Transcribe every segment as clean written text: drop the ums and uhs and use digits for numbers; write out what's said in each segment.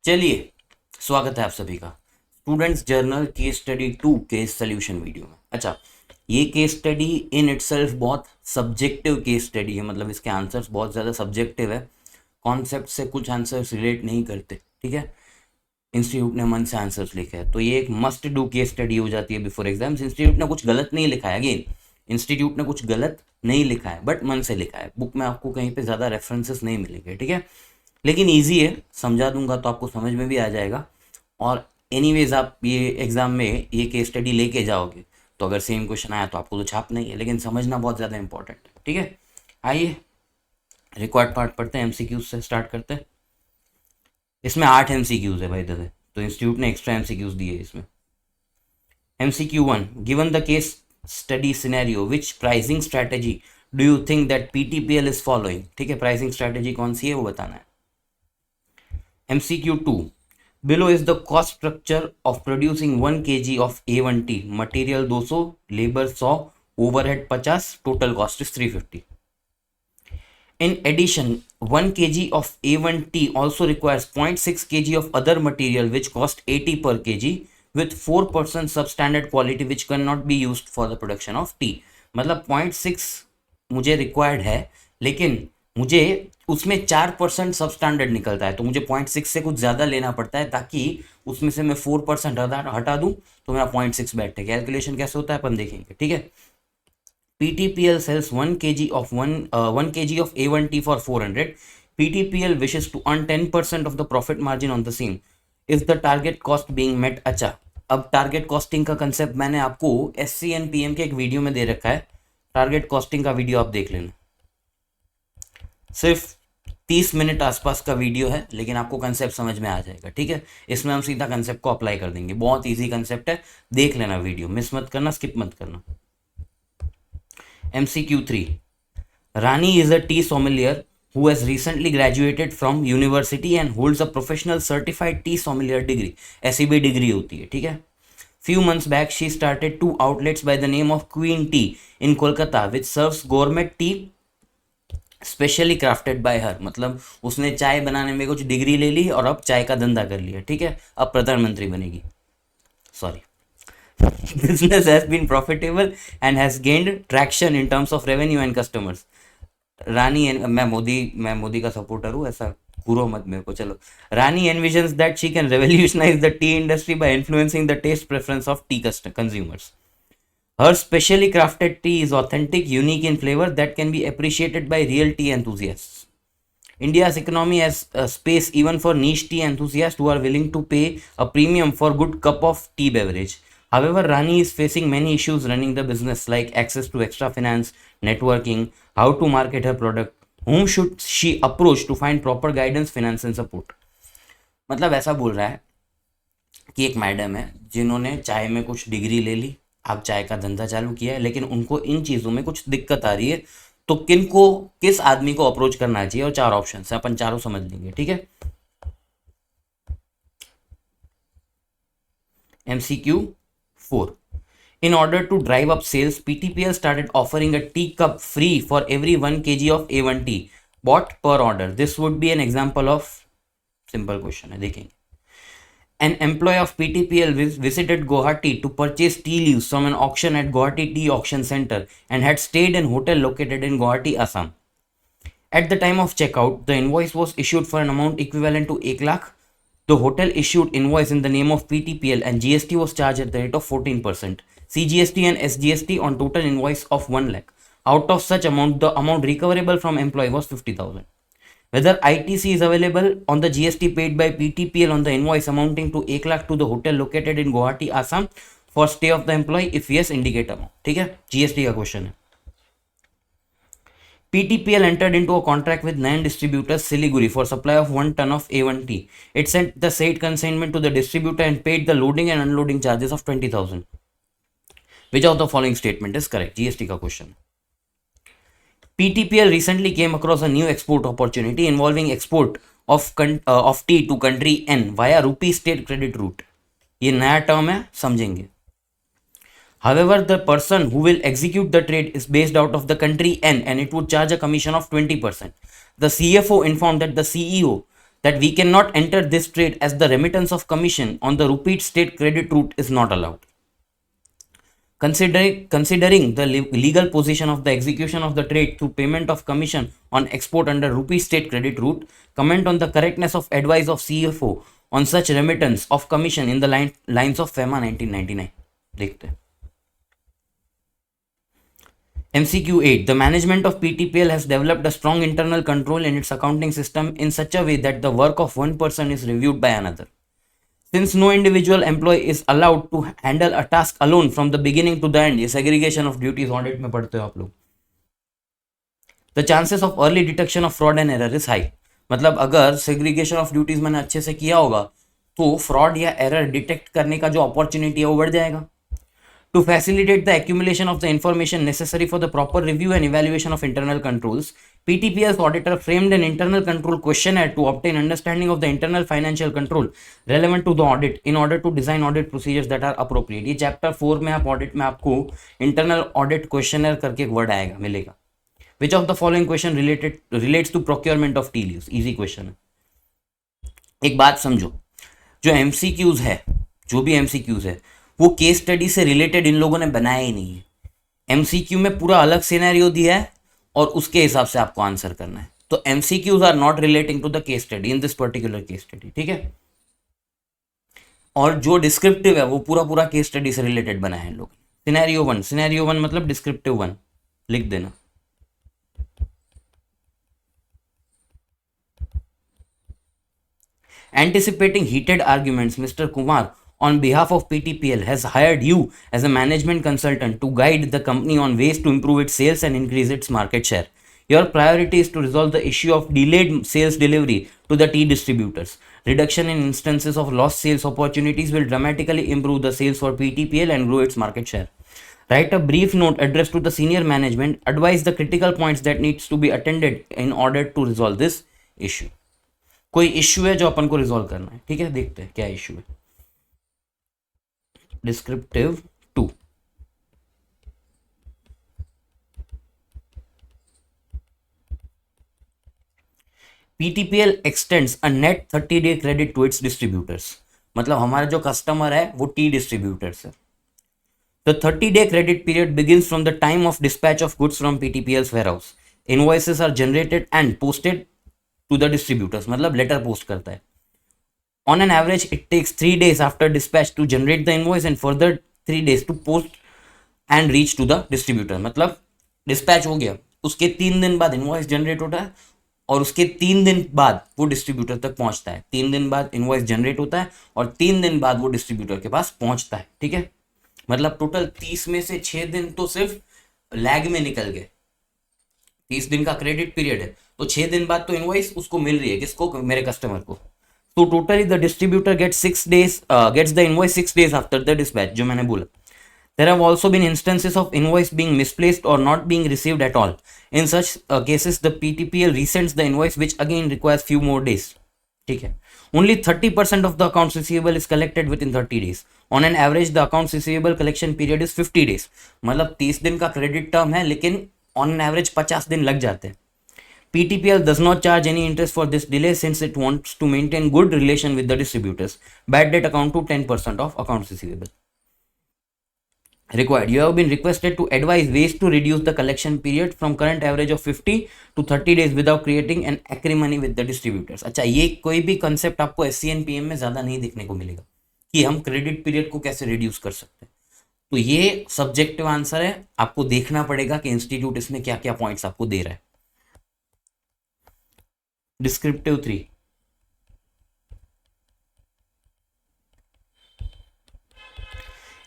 चलिए, स्वागत है आप सभी का students journal case study 2 case solution video में। अच्छा, ये केस स्टडी इन इटसेल्फ बहुत सब्जेक्टिव केस स्टडी है, मतलब इसके आंसर्स बहुत ज़्यादा सब्जेक्टिव है। कॉन्सेप्ट से कुछ आंसर्स रिलेट नहीं करते, ठीक है। इंस्टीट्यूट ने मन से आंसर्स लिखे हैं तो ये एक मस्ट डू केस स्टडी हो जाती है बिफोर एग्जाम्स। इंस्टीट्यूट ने कुछ गलत नहीं लिखा है, अगेन इंस्टीट्यूट ने कुछ गलत नहीं लिखा है, बट मन से लिखा है। बुक में आपको कहीं पे ज़्यादा रेफरेंसेस नहीं मिलेंगे, ठीक है। लेकिन ईजी है, समझा दूंगा तो आपको समझ में भी आ जाएगा। और एनीवेज आप ये एग्ज़ाम में ये केस स्टडी लेके जाओगे तो अगर सेम क्वेश्चन आया तो आपको तो छाप नहीं है, लेकिन समझना बहुत ज़्यादा इंपॉर्टेंट है, ठीक है। आइए रिक्वायर्ड पार्ट पढ़ते हैं, एमसीक्यूज से स्टार्ट करते हैं। इसमें 8 एमसीक्यूज है भाई दादा, तो इंस्टीट्यूट ने एक्स्ट्रा एमसीक्यूज दिए इसमें। MCQ1, given the case study scenario, which pricing strategy do you think that PTPL is following? ठीक है, प्राइसिंग स्ट्रैटेजी कौन सी है वो बताना है। MCQ2, below is the cost structure of producing 1 kg of A1T, material 200, labor 100, overhead 50, total cost is 350. In addition, 1 kg of A1T also requires 0.6 kg of other material which cost 80 per kg with 4% substandard quality which cannot be used for the production of tea. मतलब 0.6 मुझे required है, लेकिन मुझे उसमें 4% substandard निकलता है, तो मुझे 0.6 से कुछ ज़्यादा लेना पड़ता है ताकि उसमें से मैं 4% हटा दूँ तो मेरा 0.6 बैठे। कैलकुलेशन कैसे होता है अपन देखेंगे, ठीक है। PTPL sells 1 kg of 1 kg of A1T for 400. PTPL wishes to earn 10% of the profit margin on the same. Is the target cost being met? अच्छा, अब टारगेट कॉस्टिंग का कंसेप्ट मैंने आपको SCNPM के एक वीडियो में दे रखा है। टारगेट कॉस्टिंग का वीडियो आप देख लेना, सिर्फ 30 मिनट आसपास का वीडियो है, लेकिन आपको कंसेप्ट समझ में आ जाएगा, ठीक है। इसमें हम सीधा कंसेप्ट को अप्लाई कर देंगे, बहुत ईजी कंसेप्ट है, देख लेना वीडियो, मिस मत करना, स्किप मत करना। MCQ3, Rani is a tea sommelier who has recently graduated from university and holds a professional certified tea sommelier degree. ऐसी भी डिग्री होती है, ठीक है। Few months back, she started 2 outlets by the name of Queen Tea in Kolkata, which serves gourmet tea specially crafted bye हर। मतलब उसने चाय बनाने में कुछ डिग्री ले ली और अब चाय का धंधा कर लिया, ठीक है। अब प्रधानमंत्री बनेगी, sorry. Business has been profitable and has gained traction in terms of revenue and customers. रानी मैं मोदी का सपोर्टर हूँ, ऐसा घूरो मत मेरे को, चलो। रानी envisions that she can revolutionize the tea industry by influencing the taste preference of tea consumers. Her specially crafted tea is authentic, unique in flavor that can be appreciated by real tea enthusiasts. India's economy has space even for niche tea enthusiasts who are willing to pay a premium for good cup of tea beverage. However, Rani is facing many issues running the business, like access to extra finance, networking, how to market her product, whom should she approach to find proper guidance, finance and support. मतलब ऐसा बोल रहा है कि एक madam है जिन्होंने चाय में कुछ डिग्री ले ली, आप चाय का धंधा चालू किया है, लेकिन उनको इन चीज़ों में कुछ दिक्कत आ रही है, तो किस आदमी को अप्रोच करना चाहिए, और 4 ऑप्शन है, अपन चारों समझ लेंगे, ठीक है। MCQ4, in order to drive up sales, PTPL started offering a tea cup free for every 1 kg of A1 tea bought per order. This would be an example of, simple question है, देखेंगे। An employee of PTPL visited Guwahati to purchase tea leaves from an auction at Guwahati Tea Auction Center and had stayed in a hotel located in Guwahati, Assam. At the time of checkout, the invoice was issued for an amount equivalent to 1 lakh. The hotel issued invoice in the name of PTPL and GST was charged at the rate of 14%. CGST and SGST on total invoice of 1 lakh. Out of such amount, the amount recoverable from employee was 50,000. Whether ITC is available on the GST paid by PTPL on the invoice amounting to 1 lakh to the hotel located in Guwahati, Assam for stay of the employee. If yes, indicate amount. ठीक है, GST का question है। PTPL entered into a contract with Nayan Distributors Siliguri for supply of 1 ton of A1T. It sent the said consignment to the distributor and paid the loading and unloading charges of 20,000. Which of the following statement is correct? GST का question. PTPL recently came across a new export opportunity involving export of tea to country N via rupee state credit route. ये नया term है, समझेंगे। However, the person who will execute the trade is based out of the country N and it would charge a commission of 20%. The CFO informed that the CEO that we cannot enter this trade as the remittance of commission on the repeat state credit route is not allowed. Considering the legal position of the execution of the trade through payment of commission on export under rupee state credit route, comment on the correctness of advice of CFO on such remittance of commission in the lines of FEMA 1999. देखते हैं. MCQ 8. The management of PTPL has developed a strong internal control in its accounting system in such a way that the work of one person is reviewed by another. Since no individual employee is allowed to handle a task alone from the beginning to the end, ये segregation of duties audit में पढ़ते हो आप लोग. The chances of early detection of fraud and error is high. मतलब अगर segregation of duties मैंने अच्छे से किया होगा तो fraud या error detect करने का जो opportunity है वो बढ़ जाएगा. To facilitate the accumulation of the information necessary for the proper review and evaluation of internal controls, PTPL's auditor framed an internal control questionnaire to obtain understanding of the internal financial control relevant to the audit in order to design audit procedures that are appropriate. ये chapter 4 में आप audit में आपको internal audit questionnaire करके एक word आएगा मिलेगा. Which of the following question relates to procurement of tea leaves? Easy question है. एक बात समझो, जो MCQs है, जो भी MCQs है वो केस स्टडी से रिलेटेड इन लोगों ने बनाया ही नहीं है. एमसीक्यू में पूरा अलग सिनेरियो दिया है और उसके हिसाब से आपको आंसर करना है. तो MCQs are not relating to the case study in this particular case study. ठीक है. और जो डिस्क्रिप्टिव है वो पूरा पूरा केस स्टडी से रिलेटेड बनाया है इन लोगों ने. सिनेरियो वन मतलब डिस्क्रिप्टिव वन लिख देना. Anticipating heated arguments, Mr. Kumar, on behalf of PTPL, has hired you as a management consultant to guide the company on ways to improve its sales and increase its market share. Your priority is to resolve the issue of delayed sales delivery to the tea distributors. Reduction in instances of lost sales opportunities will dramatically improve the sales for PTPL and grow its market share. Write a brief note addressed to the senior management. Advise the critical points that needs to be attended in order to resolve this issue. कोई issue है जो अपन को resolve करना है. ठीक है, देखते हैं क्या इश्यू है. Descriptive 2. PTPL extends a net 30-day credit to its distributors. मतलब हमारा जो कस्टमर है वो टी डिस्ट्रीब्यूटर्स है. The 30-day credit period begins from the time of dispatch of goods from PTPL's warehouse. Invoices are generated and posted to the distributors. मतलब letter post करता है. On an average, it takes 3 days after dispatch to generate the invoice and further 3 days to post and reach to the distributor. मतलब dispatch हो गया, उसके 3 दिन बाद invoice generate होता है और उसके 3 दिन बाद वो डिस्ट्रीब्यूटर तक पहुंचता है. 3 दिन बाद इनवॉइस जनरेट होता है और 3 दिन बाद वो डिस्ट्रीब्यूटर के पास पहुंचता है. ठीक है, मतलब टोटल 30 में से 6 दिन तो सिर्फ लैग में निकल गए. 30 दिन का क्रेडिट पीरियड है तो 6 दिन बाद तो इनवॉइस उसको मिल रही है. किसको? मेरे कस्टमर को. तो totally the distributor gets the invoice 6 days after the dispatch, जो मैंने बोला. There have also been instances of invoice being misplaced or not being received at all. In such cases, the PTPL resends the invoice, which again requires few more days. ठीक है. Only 30% of the accounts receivable is collected within 30 days. On an average, the accounts receivable collection period is 50 days. मतलब 30 दिन का credit term है लेकिन on an average 50 दिन लग जाते हैं. PTPL does not charge any interest for this delay since it wants to maintain good relation with the distributors. Bad debt account to 10% of accounts receivable. Required. You have been requested to advise ways to reduce the collection period from current average of 50 to 30 days without creating an acrimony with the distributors. अच्छा, ये कोई भी concept आपको SCNPM में ज़्यादा नहीं देखने को मिलेगा कि हम क्रेडिट पीरियड को कैसे रिड्यूस कर सकते हैं. तो ये सब्जेक्टिव आंसर है, आपको देखना पड़ेगा कि इंस्टीट्यूट इसमें क्या क्या पॉइंट्स आपको दे रहा है. Descriptive 3.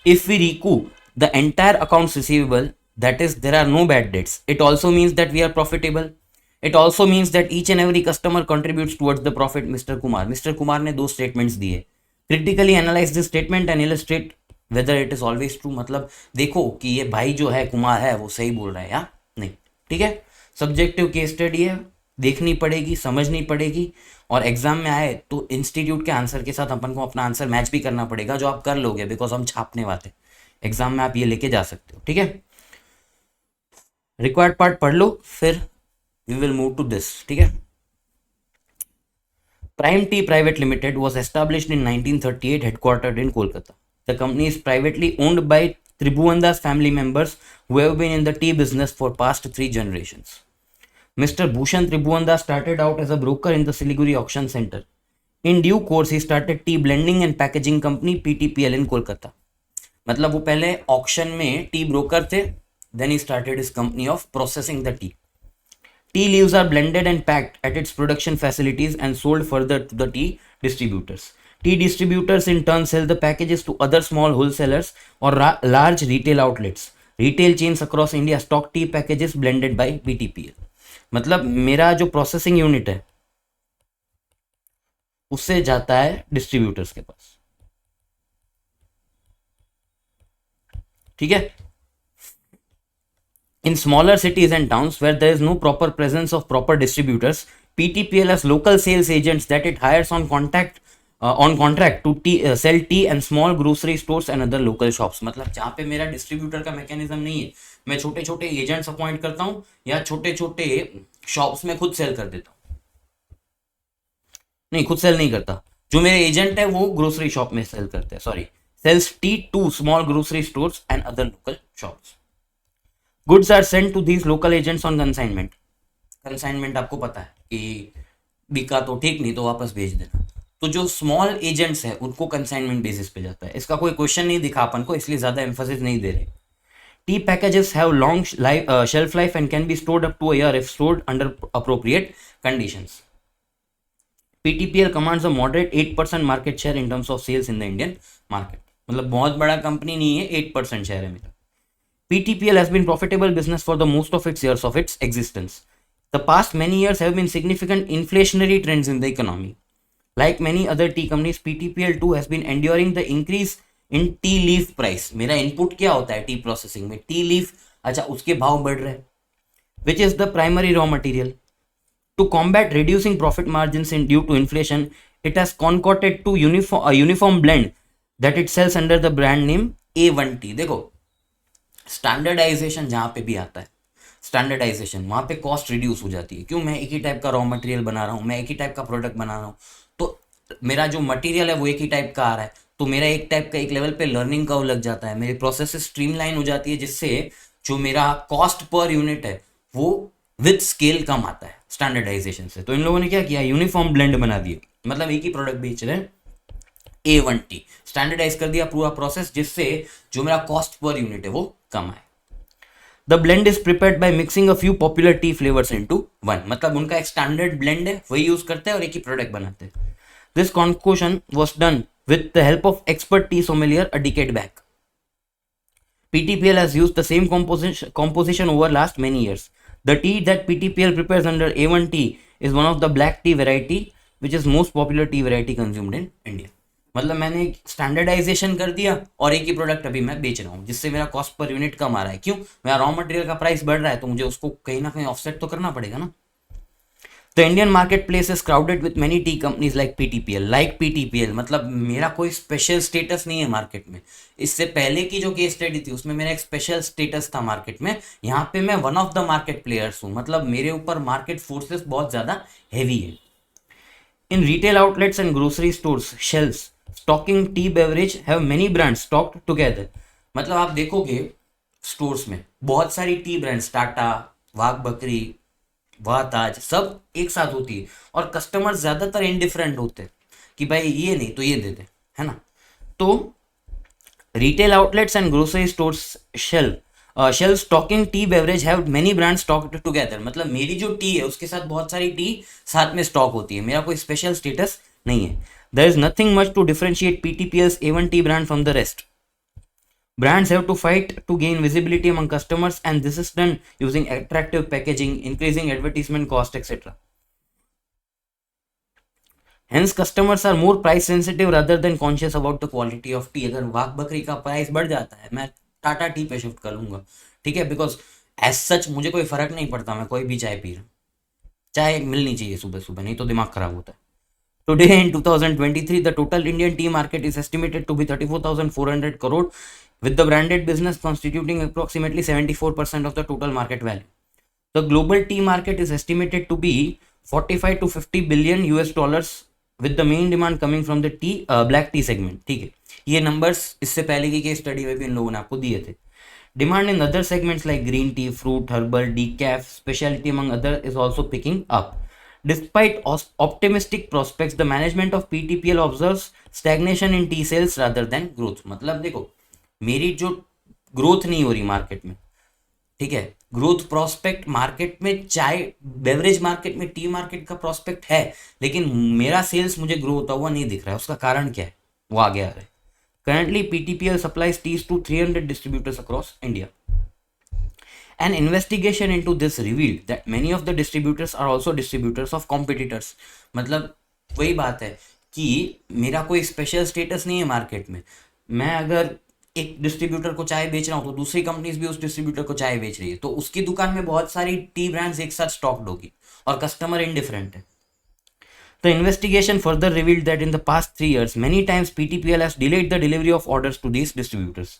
If we recoup the entire accounts receivable, that is, there are no bad debts, it also means that we are profitable. It also means that each and every customer contributes towards the profit. Mr. Kumar ने 2 statements दिए. Critically analyze this statement and illustrate whether it is always true. मतलब देखो कि ये भाई जो है कुमार है वो सही बोल रहा है या नहीं. ठीक है, सब्जेक्टिव केस स्टडी है, देखनी पड़ेगी, समझनी पड़ेगी और एग्जाम में आए तो इंस्टीट्यूट के आंसर के साथ अपन को अपना आंसर मैच भी करना पड़ेगा, जो आप कर लोगे बिकॉज हम छापने वाले. एग्जाम में आप ये लेके जा सकते हो. ठीक है, रिक्वायर्ड पार्ट पढ़ लो फिर we will move to this. ठीक है, Prime Tea Private Limited was established in 1938, headquartered in Kolkata. The company is privately owned by Tribhuvandas family members who have been in the tea business for past 3 generations. Mr. Bhushan Tribhuvandas started out as a broker in the Siliguri Auction Center. In due course, he started tea blending and packaging company PTPL in Kolkata. मतलब वो पहले auction में T broker थे, then he started his company of processing the tea. Tea leaves are blended and packed at its production facilities and sold further to the tea distributors. Tea distributors in turn sell the packages to other small wholesalers or large retail outlets. Retail chains across India stock tea packages blended by BTPL. मतलब मेरा जो processing unit है उससे जाता है distributors के पास, ठीक है. In smaller cities and towns where there is no proper presence of proper distributors, PTPL has local sales agents that it hires on contract to sell tea and small grocery stores and other local shops. मतलब जहाँ पे मेरा distributor का mechanism नहीं है, मैं छोटे छोटे एजेंट्स अपॉइंट करता हूँ या छोटे छोटे शॉप्स में खुद सेल कर देता हूँ. नहीं, खुद सेल नहीं करता, जो मेरे एजेंट है वो ग्रोसरी शॉप में सेल करते हैं. Sorry, sells tea to small grocery stores and other local shops. Goods are sent to these local agents on consignment. Consignment आपको पता है कि बिका तो ठीक, नहीं तो वापस भेज देना. तो जो स्मॉल एजेंट्स है उनको कंसाइनमेंट बेसिस पे जाता है. इसका कोई क्वेश्चन नहीं दिखा अपन को, इसलिए ज्यादा एम्फोसिस नहीं दे रहे. Tea packages have long shelf life and can be stored up to a year if stored under appropriate conditions. PTPL commands a moderate 8% market share in terms of sales in the Indian market. मतलब बहुत बड़ा company नहीं है, 8% share है मेरा. PTPL has been profitable business for the most of its years of its existence. The past many years have been significant inflationary trends in the economy. Like many other tea companies, PTPL too has been enduring the increase in tea leaf price. मेरा input क्या होता है T processing में? T leaf. अच्छा, उसके भाव बढ़ रहे हैं, which is the primary raw material. To combat reducing profit margins due to inflation, it has concocted to a uniform blend that it sells under the brand name A1T. देखो, standardisation जहां पे भी आता है, स्टैंडर्डाइजेशन वहां पे cost reduce हो जाती है. क्यों? मैं एक ही टाइप का रॉ मटेरियल बना रहा हूँ, मैं एक ही टाइप का प्रोडक्ट बना रहा हूँ, तो मेरा जो मटेरियल है वो एक ही टाइप का आ रहा है, तो मेरा एक टाइप का एक लेवल पे लर्निंग कर्व लग जाता है, मेरी प्रोसेस स्ट्रीमलाइन हो जाती है, जिससे जो मेरा कॉस्ट पर यूनिट है वो विद स्केल कम आता है स्टैंडर्डाइजेशन से. तो इन लोगों ने क्या किया? यूनिफॉर्म ब्लेंड बना दिए. मतलब एक ही प्रोडक्ट बेच रहे हैं, A1T, स्टैंडर्डाइज कर दिया पूरा प्रोसेस, जिससे जो मेरा कॉस्ट पर यूनिट है वो कम आए. The blend is prepared by mixing a few popular T flavours into one. मतलब उनका एक स्टैंडर्ड ब्लेंड है, वही यूज करते हैं और एक ही प्रोडक्ट बनाते हैं. This concoction was done with the help of expert tea sommelier a decade back. PTPL has used the same composition over last many years. The tea that PTPL prepares under A1T is one of the black tea variety, which is most popular tea variety consumed in India. मतलब मैंने standardisation कर दिया और एक ही product अभी मैं बेच रहा हूँ, जिससे मेरा कॉस्ट पर यूनिट कम आ रहा है. क्यों? मेरा रॉ मटेरियल का प्राइस बढ़ रहा है, तो मुझे उसको कहीं ना कहीं ऑफसेट तो करना पड़ेगा ना. The Indian market place is crowded with many T companies like PTPL. मतलब मेरा कोई स्पेशल स्टेटस नहीं है मार्केट में. इससे पहले की जो केस स्टडी थी उसमें मेरा एक स्पेशल स्टेटस था मार्केट में. यहाँ पे मैं one of the market players हूँ. मतलब मेरे ऊपर मार्केट फोर्सेस बहुत ज्यादा हैवी है. In retail outlets and grocery stores shelves stocking tea beverage have many brands stocked together. मतलब आप देखोगे स्टोर्स में बहुत सारी टी ब्रांड्स, टाटा, वाघ बकरी, वाह ताज, सब एक साथ होती है, और कस्टमर ज्यादातर इंडिफरेंट होते हैं कि भाई ये नहीं तो ये दे दे, है ना. तो retail outlets and grocery stores shelf stocking tea beverage have many brand stocked together. मतलब मेरी जो टी है उसके साथ बहुत सारी टी साथ में स्टॉक होती है, मेरा कोई स्पेशल स्टेटस नहीं है. There is nothing much to differentiate PTPL's A1T brand from the rest. Brands have to fight to gain visibility among customers, and this is done using attractive packaging, increasing advertisement cost, etc. Hence, customers are more price sensitive rather than conscious about the quality of tea. अगर वाघ बकरी का price बढ़ जाता है, मैं Tata T पे shift कर लूंगा, ठीक है, बिकॉज एज सच मुझे कोई फर्क नहीं पड़ता, मैं कोई भी चाय पी रहा हूँ. चाय मिलनी चाहिए सुबह सुबह, नहीं तो दिमाग खराब होता है. Today in 2023, the total Indian tea market is estimated to be 34,400 crore, with the branded business constituting approximately 74% of the total market value. The global tea market is estimated to be 45 to 50 billion US dollars with the main demand coming from the tea black T segment, ठीक है। ये numbers इससे पहले की case study में भी इन लोगों ने आपको दिए थे। Demand in other segments like green tea, fruit, herbal, decaf, speciality among other is also picking up. Despite optimistic prospects, the management of PTPL observes stagnation in tea sales rather than growth। मतलब देखो, मेरी जो growth नहीं हो रही market में, ठीक है, ग्रोथ प्रोस्पेक्ट मार्केट में, चाय बेवरेज मार्केट में, टी मार्केट का प्रोस्पेक्ट है, लेकिन मेरा सेल्स मुझे ग्रो होता हुआ नहीं दिख रहा है। उसका कारण क्या है, वो आगे आ रहा है। Currently, PTPL supplies teas to 300 distributors across India. An investigation into this revealed that many of the distributors are also distributors of competitors। मतलब वही बात है कि मेरा कोई स्पेशल स्टेटस नहीं है मार्केट में। मैं अगर एक डिस्ट्रीब्यूटर को चाय बेच रहा हूँ तो दूसरी कंपनीज भी उस डिस्ट्रीब्यूटर को चाय बेच रही है, तो उसकी दुकान में बहुत सारी टी ब्रांड्स एक साथ स्टॉक्ड होगी और कस्टमर इनडिफरेंट है। The investigation further revealed that in the past 3 years, many times PTPL has delayed the delivery of orders to these distributors.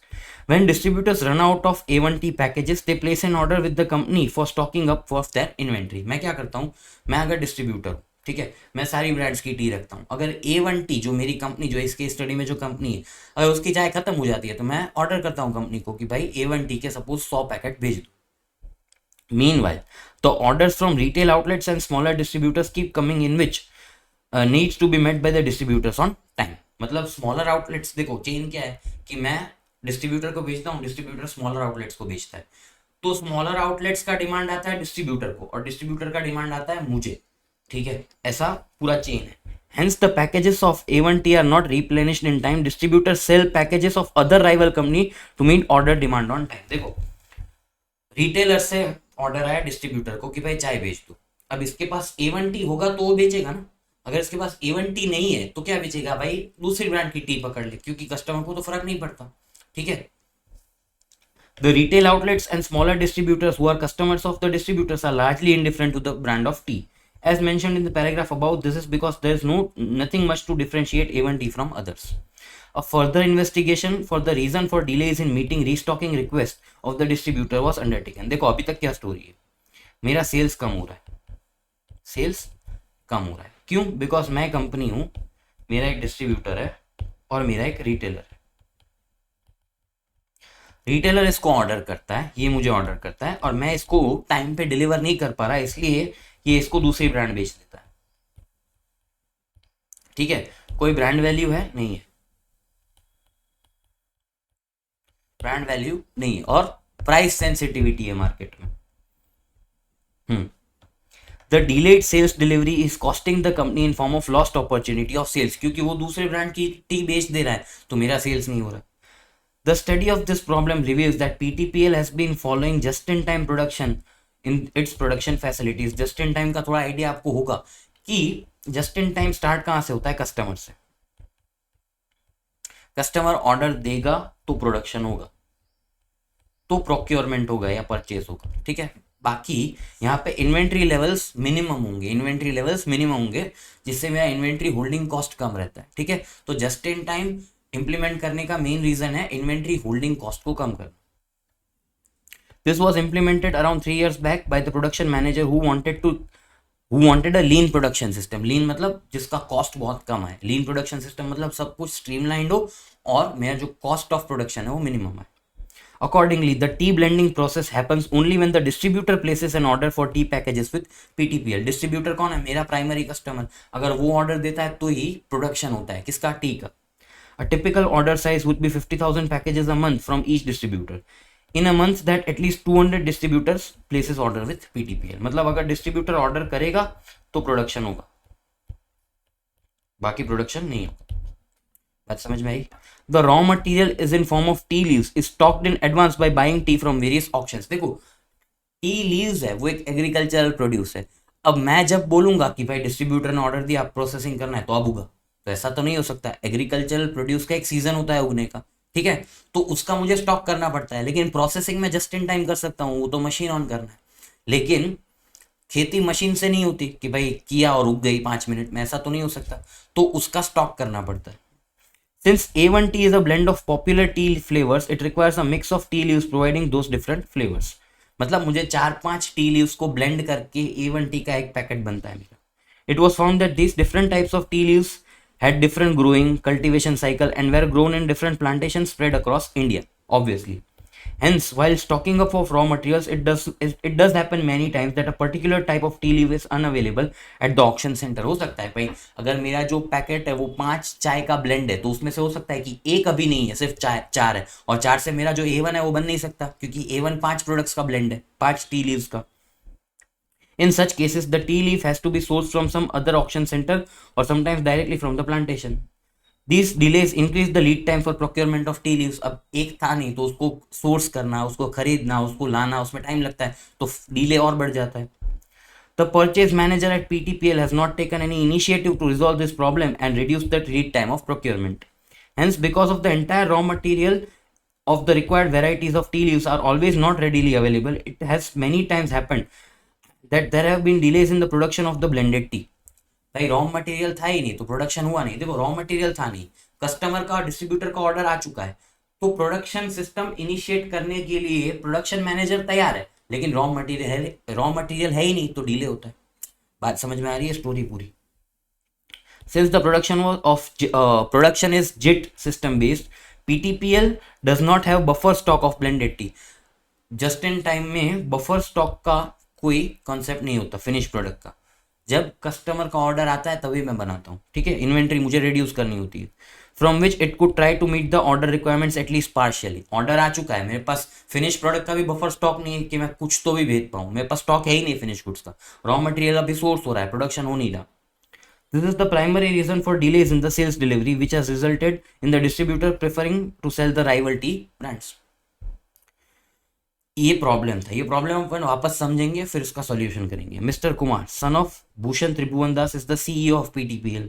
When distributors run out of A1T packages, they place an order with the company for stocking up of their inventory। मैं क्या करता हूँ, मैं अगर distributor हूँ, ठीक है, मैं सारी ब्रांड्स की टी रखता हूँ। अगर A1T जो मेरी कंपनी, जो इसके स्टडी में जो कंपनी है, अगर उसकी चाय खत्म हो जाती है तो मैं ऑर्डर करता हूँ कंपनी को कि भाई A1T के सपोज 100 पैकेट भेज दो। Meanwhile, the orders from retail outlets and smaller distributors keep coming in, which needs to be met by the distributors on time। मतलब स्मॉलर आउटलेट्स, देखो चेन क्या है कि मैं डिस्ट्रीब्यूटर को भेजता हूँ, डिस्ट्रीब्यूटर स्मॉलर आउटलेट्स को भेजता है, तो स्मॉलर आउटलेट्स का डिमांड आता है डिस्ट्रीब्यूटर को और डिस्ट्रीब्यूटर का डिमांड आता है मुझे, ठीक है, ऐसा पूरा चेन है। Hence the packages of A1T are not replenished in time। Distributors sell packages of other rival company to meet order demand on time। देखो, रिटेलर से ऑर्डर आया डिस्ट्रीब्यूटर को कि भाई चाय बेच दो, अब इसके पास A1T होगा तो वो बेचेगा ना। अगर इसके पास A1T नहीं है तो क्या बेचेगा भाई, दूसरी ब्रांड की टी पकड़ ले, क्योंकि कस्टमर को तो फर्क नहीं पड़ता, ठीक है। The retail outlets and smaller distributors who are customers of the distributors are largely indifferent to the brand of tea। As mentioned in the paragraph above, this is because there is nothing much to differentiate A1T from others। A further investigation for the reason for delays in meeting restocking request of the distributor was undertaken। देखो अभी तक क्या story है, मेरा sales कम हो रहा है, sales कम हो रहा है, क्यों? बिकॉज मैं कंपनी हूं, मेरा एक डिस्ट्रीब्यूटर है और मेरा एक रिटेलर है। रिटेलर इसको ऑर्डर करता है, ये मुझे ऑर्डर करता है और मैं इसको टाइम पे डिलीवर नहीं कर पा रहा, इसलिए ये इसको दूसरी ब्रांड बेच देता है, ठीक है। कोई ब्रांड वैल्यू है? नहीं है, ब्रांड वैल्यू नहीं है और प्राइस सेंसिटिविटी है मार्केट में। The delayed sales delivery is costing the company in form of lost opportunity of sales। क्योंकि वो दूसरे ब्रांड की टी बेच दे रहा है तो मेरा सेल्स नहीं हो रहा। The study of this problem reveals that PTPL has been following just-in-time production in its production facilities। just-in-time का थोड़ा आइडिया आपको होगा कि just-in-time स्टार्ट कहाँ से होता है, कस्टमर से। कस्टमर ऑर्डर देगा तो प्रोडक्शन होगा, तो प्रोक्योरमेंट होगा या परचेज होगा, ठीक है। बाकी यहाँ पे इन्वेंट्री लेवल्स मिनिमम होंगे, इन्वेंट्री लेवल्स मिनिमम होंगे, जिससे मेरा इन्वेंट्री होल्डिंग कॉस्ट कम रहता है, ठीक है। तो जस्ट इन टाइम इंप्लीमेंट करने का मेन रीजन है इन्वेंट्री होल्डिंग कॉस्ट को कम करना। This was implemented around 3 years back by the production manager who wanted a lean production system. Lean मतलब जिसका कॉस्ट बहुत कम है, लीन प्रोडक्शन सिस्टम मतलब सब कुछ स्ट्रीमलाइंड हो और मेरा जो कॉस्ट ऑफ प्रोडक्शन है वो मिनिमम है। Accordingly, the tea blending process happens only when the distributor places an order for tea packages with PTPL। Distributor कौन है? मेरा प्राइमरी कस्टमर। अगर वो ऑर्डर देता है तो ही प्रोडक्शन होता है, किसका? टी का। A typical order size would be 50,000 packages a month from each distributor। In a month that at least 200 distributors places order with PTPL। मतलब अगर डिस्ट्रीब्यूटर ऑर्डर करेगा तो प्रोडक्शन होगा, बाकी प्रोडक्शन नहीं होगा। बात समझ में आई? The raw material is in form of tea leaves is stocked in advance by buying tea from various auctions। देखो टी लीव्स है वो एक एग्रीकल्चरल प्रोड्यूस है। अब मैं जब बोलूंगा कि भाई डिस्ट्रीब्यूटर ने ऑर्डर दिया, प्रोसेसिंग करना है तो अब होगा, तो ऐसा तो नहीं हो सकता। एग्रीकल्चरल प्रोड्यूस का एक सीजन होता है उगने का, ठीक है, तो उसका मुझे स्टॉक करना पड़ता है। लेकिन प्रोसेसिंग में जस्ट इन टाइम कर सकता हूँ, वो तो मशीन ऑन करना है। लेकिन खेती मशीन से नहीं होती कि भाई किया और उग गई 5 मिनट में, ऐसा तो नहीं हो सकता, तो उसका स्टॉक करना पड़ता है। Since A1T is a blend of popular tea flavors, it requires a mix of tea leaves providing those different flavors। मतलब मुझे 4-5 टी लीव्स को ब्लेंड करके A1T का एक पैकेट बनता है मेरा, It was found that these different types of tea leaves had different growing, cultivation cycle and were grown in different plantations spread across India, obviously. Hence, while stocking up of raw materials, it does happen many times that a particular type of tea leaf is unavailable at the auction center. हो सकता है भाई, अगर मेरा जो packet है वो 5 चाय का ब्लेंड है तो उसमें से हो सकता है कि एक अभी नहीं है, सिर्फ चाय 4 है, और 4 से मेरा जो A1 है वो बन नहीं सकता, क्योंकि A1 5 प्रोडक्ट्स का ब्लेंड है, 5 टी लीव्स का. In such cases, the tea leaf has to be sourced from some other auction center or sometimes directly from the plantation. These delays increase the lead time for procurement of tea leaves. अब एक था नहीं तो उसको source करना, उसको खरीदना, उसको लाना, उसमें टाइम लगता है, तो डिले और बढ़ जाता है. The purchase manager at PTPL has not taken any initiative to resolve this problem and reduce the lead time of procurement. Hence, because of the entire raw material of the required varieties of tea leaves are always not readily available, it has many times happened that there have been delays in the production of the blended tea. भाई raw material था ही नहीं तो production हुआ नहीं. देखो, raw material था नहीं, customer का, डिस्ट्रीब्यूटर का ऑर्डर आ चुका है, तो प्रोडक्शन सिस्टम इनिशिएट करने के लिए प्रोडक्शन मैनेजर तैयार है, लेकिन रॉ मटेरियल है ही नहीं तो डिले होता है. बात समझ में आ रही है स्टोरी पूरी? Since the production is JIT system based, PTPL does not have buffer stock of blended tea. Just in time में बफर स्टॉक का कोई कॉन्सेप्ट नहीं होता फिनिश प्रोडक्ट का. जब कस्टमर का ऑर्डर आता है तभी मैं बनाता हूँ, ठीक है. इन्वेंट्री मुझे रिड्यूस करनी होती है, from which it could try to meet the order requirements at least partially. Order आ चुका है, मेरे पास फिनिश प्रोडक्ट का भी बफर स्टॉक नहीं है कि मैं कुछ तो भी भेज पाऊँ, मेरे पास स्टॉक है ही नहीं फिनिश गुड्स का. रॉ मटेरियल अभी सोर्स हो रहा है, प्रोडक्शन हो नहीं रहा. This is the primary reason for delays in the sales delivery, which has resulted in the distributor preferring to sell the rival tea brands. ये प्रॉब्लम था, ये प्रॉब्लम अपन वापस समझेंगे, फिर इसका सॉल्यूशन करेंगे. Mister Kumar, son of Bhushan Tribhuvan Das, is the CEO of PTPL.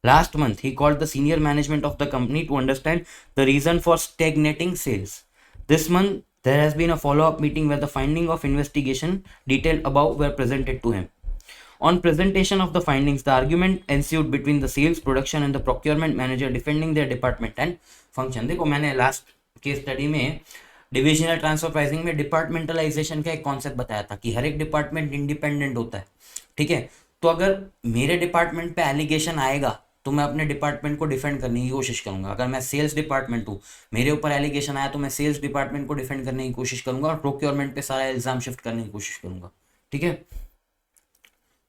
Last month, he called the senior management of the company to understand the reason for stagnating sales. This month, there has been a follow-up meeting where the finding of investigation detailed above were presented to him. On presentation of the findings, the argument ensued between the sales, production and the procurement manager defending their department and function. देखो, मैंने last case study में divisional transfer pricing में departmentalisation का एक concept बताया था कि हर एक डिपार्टमेंट इंडिपेंडेंट होता है, ठीक है. तो अगर मेरे डिपार्टमेंट पे एलिगेशन आएगा तो मैं अपने डिपार्टमेंट को डिफेंड करने की कोशिश करूंगा. अगर मैं सेल्स डिपार्टमेंट हूँ, मेरे ऊपर एलिगेशन आया तो मैं सेल्स डिपार्टमेंट को डिफेंड करने की कोशिश करूंगा और प्रोक्योरमेंट पे सारा इल्जाम शिफ्ट करने की कोशिश करूंगा, ठीक है.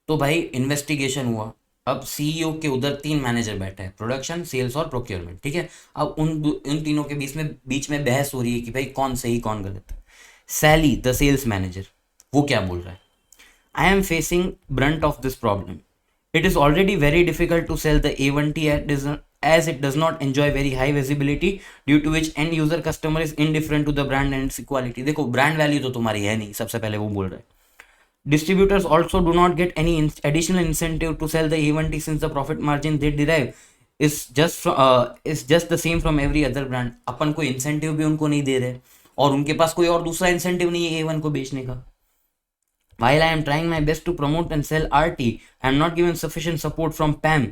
तो भाई इन्वेस्टिगेशन हुआ, अब सीईओ के उधर 3 मैनेजर बैठे हैं, प्रोडक्शन, सेल्स और प्रोक्योरमेंट, ठीक है. अब उन तीनों के बीच में बहस हो रही है कि भाई कौन सही कौन गलत. सैली द सेल्स मैनेजर, वो क्या बोल रहा है? I am facing brunt of this problem. It is already very difficult to sell the A1 tea as it does not enjoy very high visibility, due to which end user customer is indifferent to the brand and its quality. देखो, brand value तो तुम्हारी है नहीं, सबसे पहले वो बोल रहा है. Distributors also do not get any additional incentive to sell the A1 tea since the profit margin they derive is just the same from every other brand. अपन कोई इंसेंटिव भी उनको नहीं दे रहे और उनके पास कोई और दूसरा इंसेंटिव नहीं है A1 को बेचने का. While I am trying my best to promote and sell our tea, I am not given sufficient support from PAM,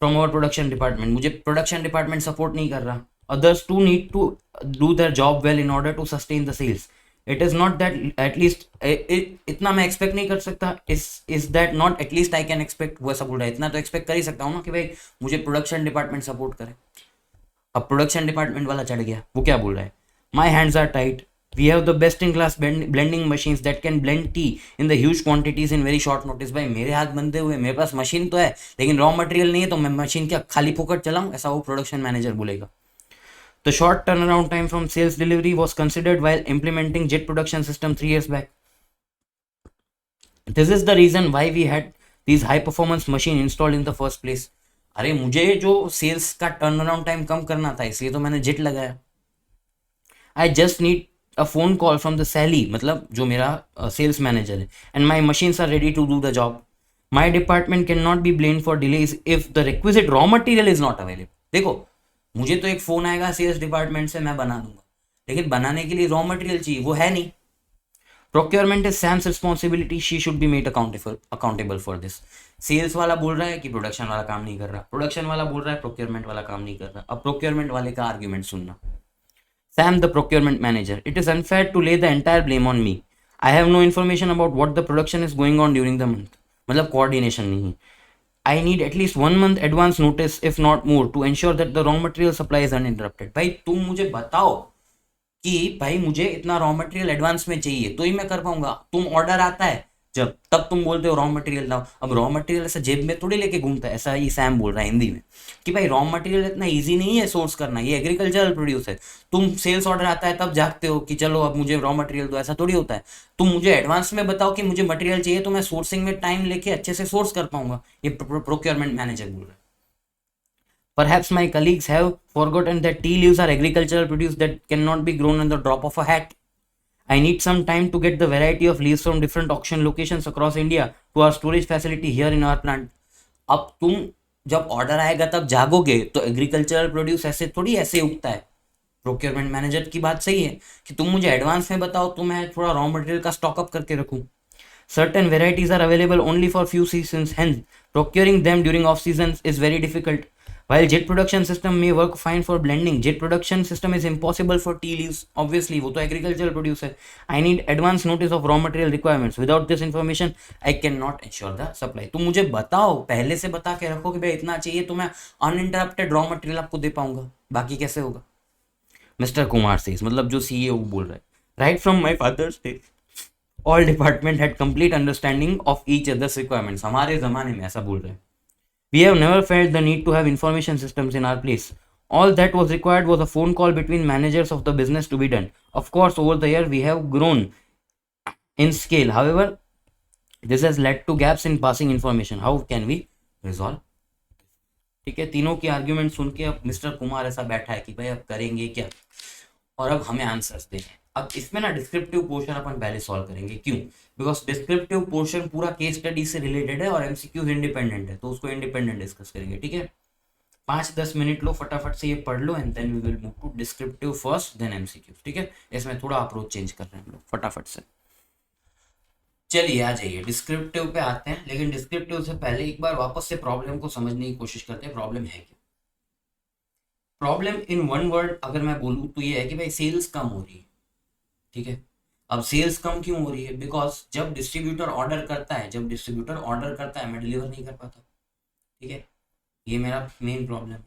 from our production department. मुझे प्रोडक्शन डिपार्टमेंट सपोर्ट नहीं कर रहा. Others too need to do their job well in order to sustain the sales. It is not that at least इतना मैं expect नहीं कर सकता. Is that not at least I can expect, वो ऐसा बोल रहा है. इतना तो एक्सपेक्ट कर ही सकता हूँ ना कि भाई मुझे प्रोडक्शन डिपार्टमेंट सपोर्ट करे. अब प्रोडक्शन डिपार्टमेंट वाला चढ़ गया, वो क्या बोल रहा है? My hands are tight. We have the best in class blending machines that can blend tea in the huge quantities in very short notice. भाई मेरे हाथ बंधे हुए, मेरे पास मशीन तो है लेकिन रॉ मटेरियल नहीं है, तो मैं मशीन क्या खाली फोकट चलाऊँ? ऐसा वो प्रोडक्शन मैनेजर बोलेगा. The short turnaround time from sales delivery was considered while implementing JIT production system 3 years back. This is the reason why we had these high performance machine installed in the first place. अरे मुझे जो sales का turnaround time कम करना था, इसलिए तो मैंने JIT लगाया. I just need a phone call from the Sally, मतलब जो मेरा सेल्स मैनेजर है, and my machines are ready to do the job. My department cannot be blamed for delays if the requisite raw material is not available. देखो, मुझे तो एक phone आएगा sales department से, मैं बना दूंगा, लेकिन बनाने के लिए रॉ मटेरियल चाहिए, वो है नहीं. Procurement is Sam's responsibility, she should be made accountable for this. Sales वाला बोल रहा है कि प्रोडक्शन वाला काम नहीं कर रहा, प्रोडक्शन वाला बोल रहा है प्रोक्योरमेंट वाला काम नहीं कर रहा. अब प्रोक्योरमेंट वाले का आर्ग्यूमेंट सुनना. Sam the procurement manager, it is unfair to lay the entire blame on me. I have no information about what the production is going on during the month. मतलब कोऑर्डिनेशन नहीं. I need at least 1 month advance notice, if not more, to ensure that the raw material supply is uninterrupted. भाई तुम मुझे बताओ कि भाई मुझे इतना रॉ मटेरियल एडवांस में चाहिए तो ही मैं कर पाऊंगा। तुम ऑर्डर आता है जब, तब तुम बोलते हो रॉ मटेरियल लाओ। अब रॉ मटेरियल ऐसा जेब में थोड़ी लेके घूमता है, ऐसा ही सैम बोल रहा है हिंदी में कि भाई रॉ मटेरियल इतना इजी नहीं है सोर्स करना, ये एग्रीकल्चरल प्रोड्यूस है। तुम सेल्स ऑर्डर आता है तब जागते हो कि चलो अब मुझे रॉ मटेरियल दो, ऐसा थोड़ी होता है। तुम मुझे एडवांस में बताओ कि मुझे मटेरियल चाहिए तो मैं सोर्सिंग में टाइम लेके अच्छे से सोर्स कर पाऊंगा। ये प्रोक्योरमेंट मैनेजर बोल रहा है। Perhaps my colleagues have forgotten that tea leaves are agricultural produce that cannot be grown on the drop of a hat. I need some time to get the variety of leaves from different auction locations across India to our storage facility here in our plant. अब तुम जब order आएगा तब जागोगे, तो agricultural produce ऐसे थोड़ी ऐसे उगता है। प्रोक्योरमेंट मैनेजर की बात सही है कि तुम मुझे एडवांस में बताओ तो मैं थोड़ा रॉ मटेरियल का स्टॉक अप करके रखूं। Certain varieties are available only for few seasons, hence procuring them during off seasons is very difficult. While jet production system may work fine for blending, jet production system is impossible for tea leaves. Obviously, वो तो agricultural produce है. I need advance notice of raw material requirements. Without this information, I cannot ensure the supply. तुम मुझे बताओ, पहले से बता के रखो कि भाई इतना चाहिए तो मैं uninterrupted raw material आपको दे पाऊंगा। बाकी कैसे होगा? मिस्टर कुमार सेज, मतलब जो सीईओ बोल रहा है, right from my father's day all department had complete understanding of each others requirements. हमारे जमाने में ऐसा बोल रहे हैं। We have never felt the need to have information systems in our place. All that was required was a phone call between managers of the business to be done. Of course, over the year we have grown in scale. However, this has led to gaps in passing information. How can we resolve? ठीक है, तीनों की argument सुन के अब mister Kumar ऐसा बैठा है कि भाई अब करेंगे क्या, और अब हमें आंसर्स देने। अब इसमें ना डिस्क्रिप्टिव पोर्शन अपन पहले सॉल्व करेंगे। क्यों? बिकॉज डिस्क्रिप्टिव पोर्शन पूरा केस स्टडी से रिलेटेड है और एमसीक्यूज इंडिपेंडेंट है, तो उसको इंडिपेंडेंट डिस्कस करेंगे। ठीक है, 5-10 मिनट लो, फटाफट से ये पढ़ लो, and then we will move to descriptive first then MCQs. ठीक है, इसमें थोड़ा अप्रोच चेंज कर रहे हैं हम लोग फटाफट से। चलिए आ जाइए डिस्क्रिप्टिव पे आते हैं, लेकिन डिस्क्रिप्टिव से पहले एक बार वापस से प्रॉब्लम को समझने की कोशिश करते हैं। प्रॉब्लम है क्या? प्रॉब्लम इन वन वर्ड अगर मैं बोलूँ तो ये है कि भाई सेल्स कम हो रही है। ठीक है, अब सेल्स कम क्यों हो रही है? बिकॉज जब डिस्ट्रीब्यूटर ऑर्डर करता है मैं डिलीवर नहीं कर पाता। ठीक है, ये मेरा मेन प्रॉब्लम।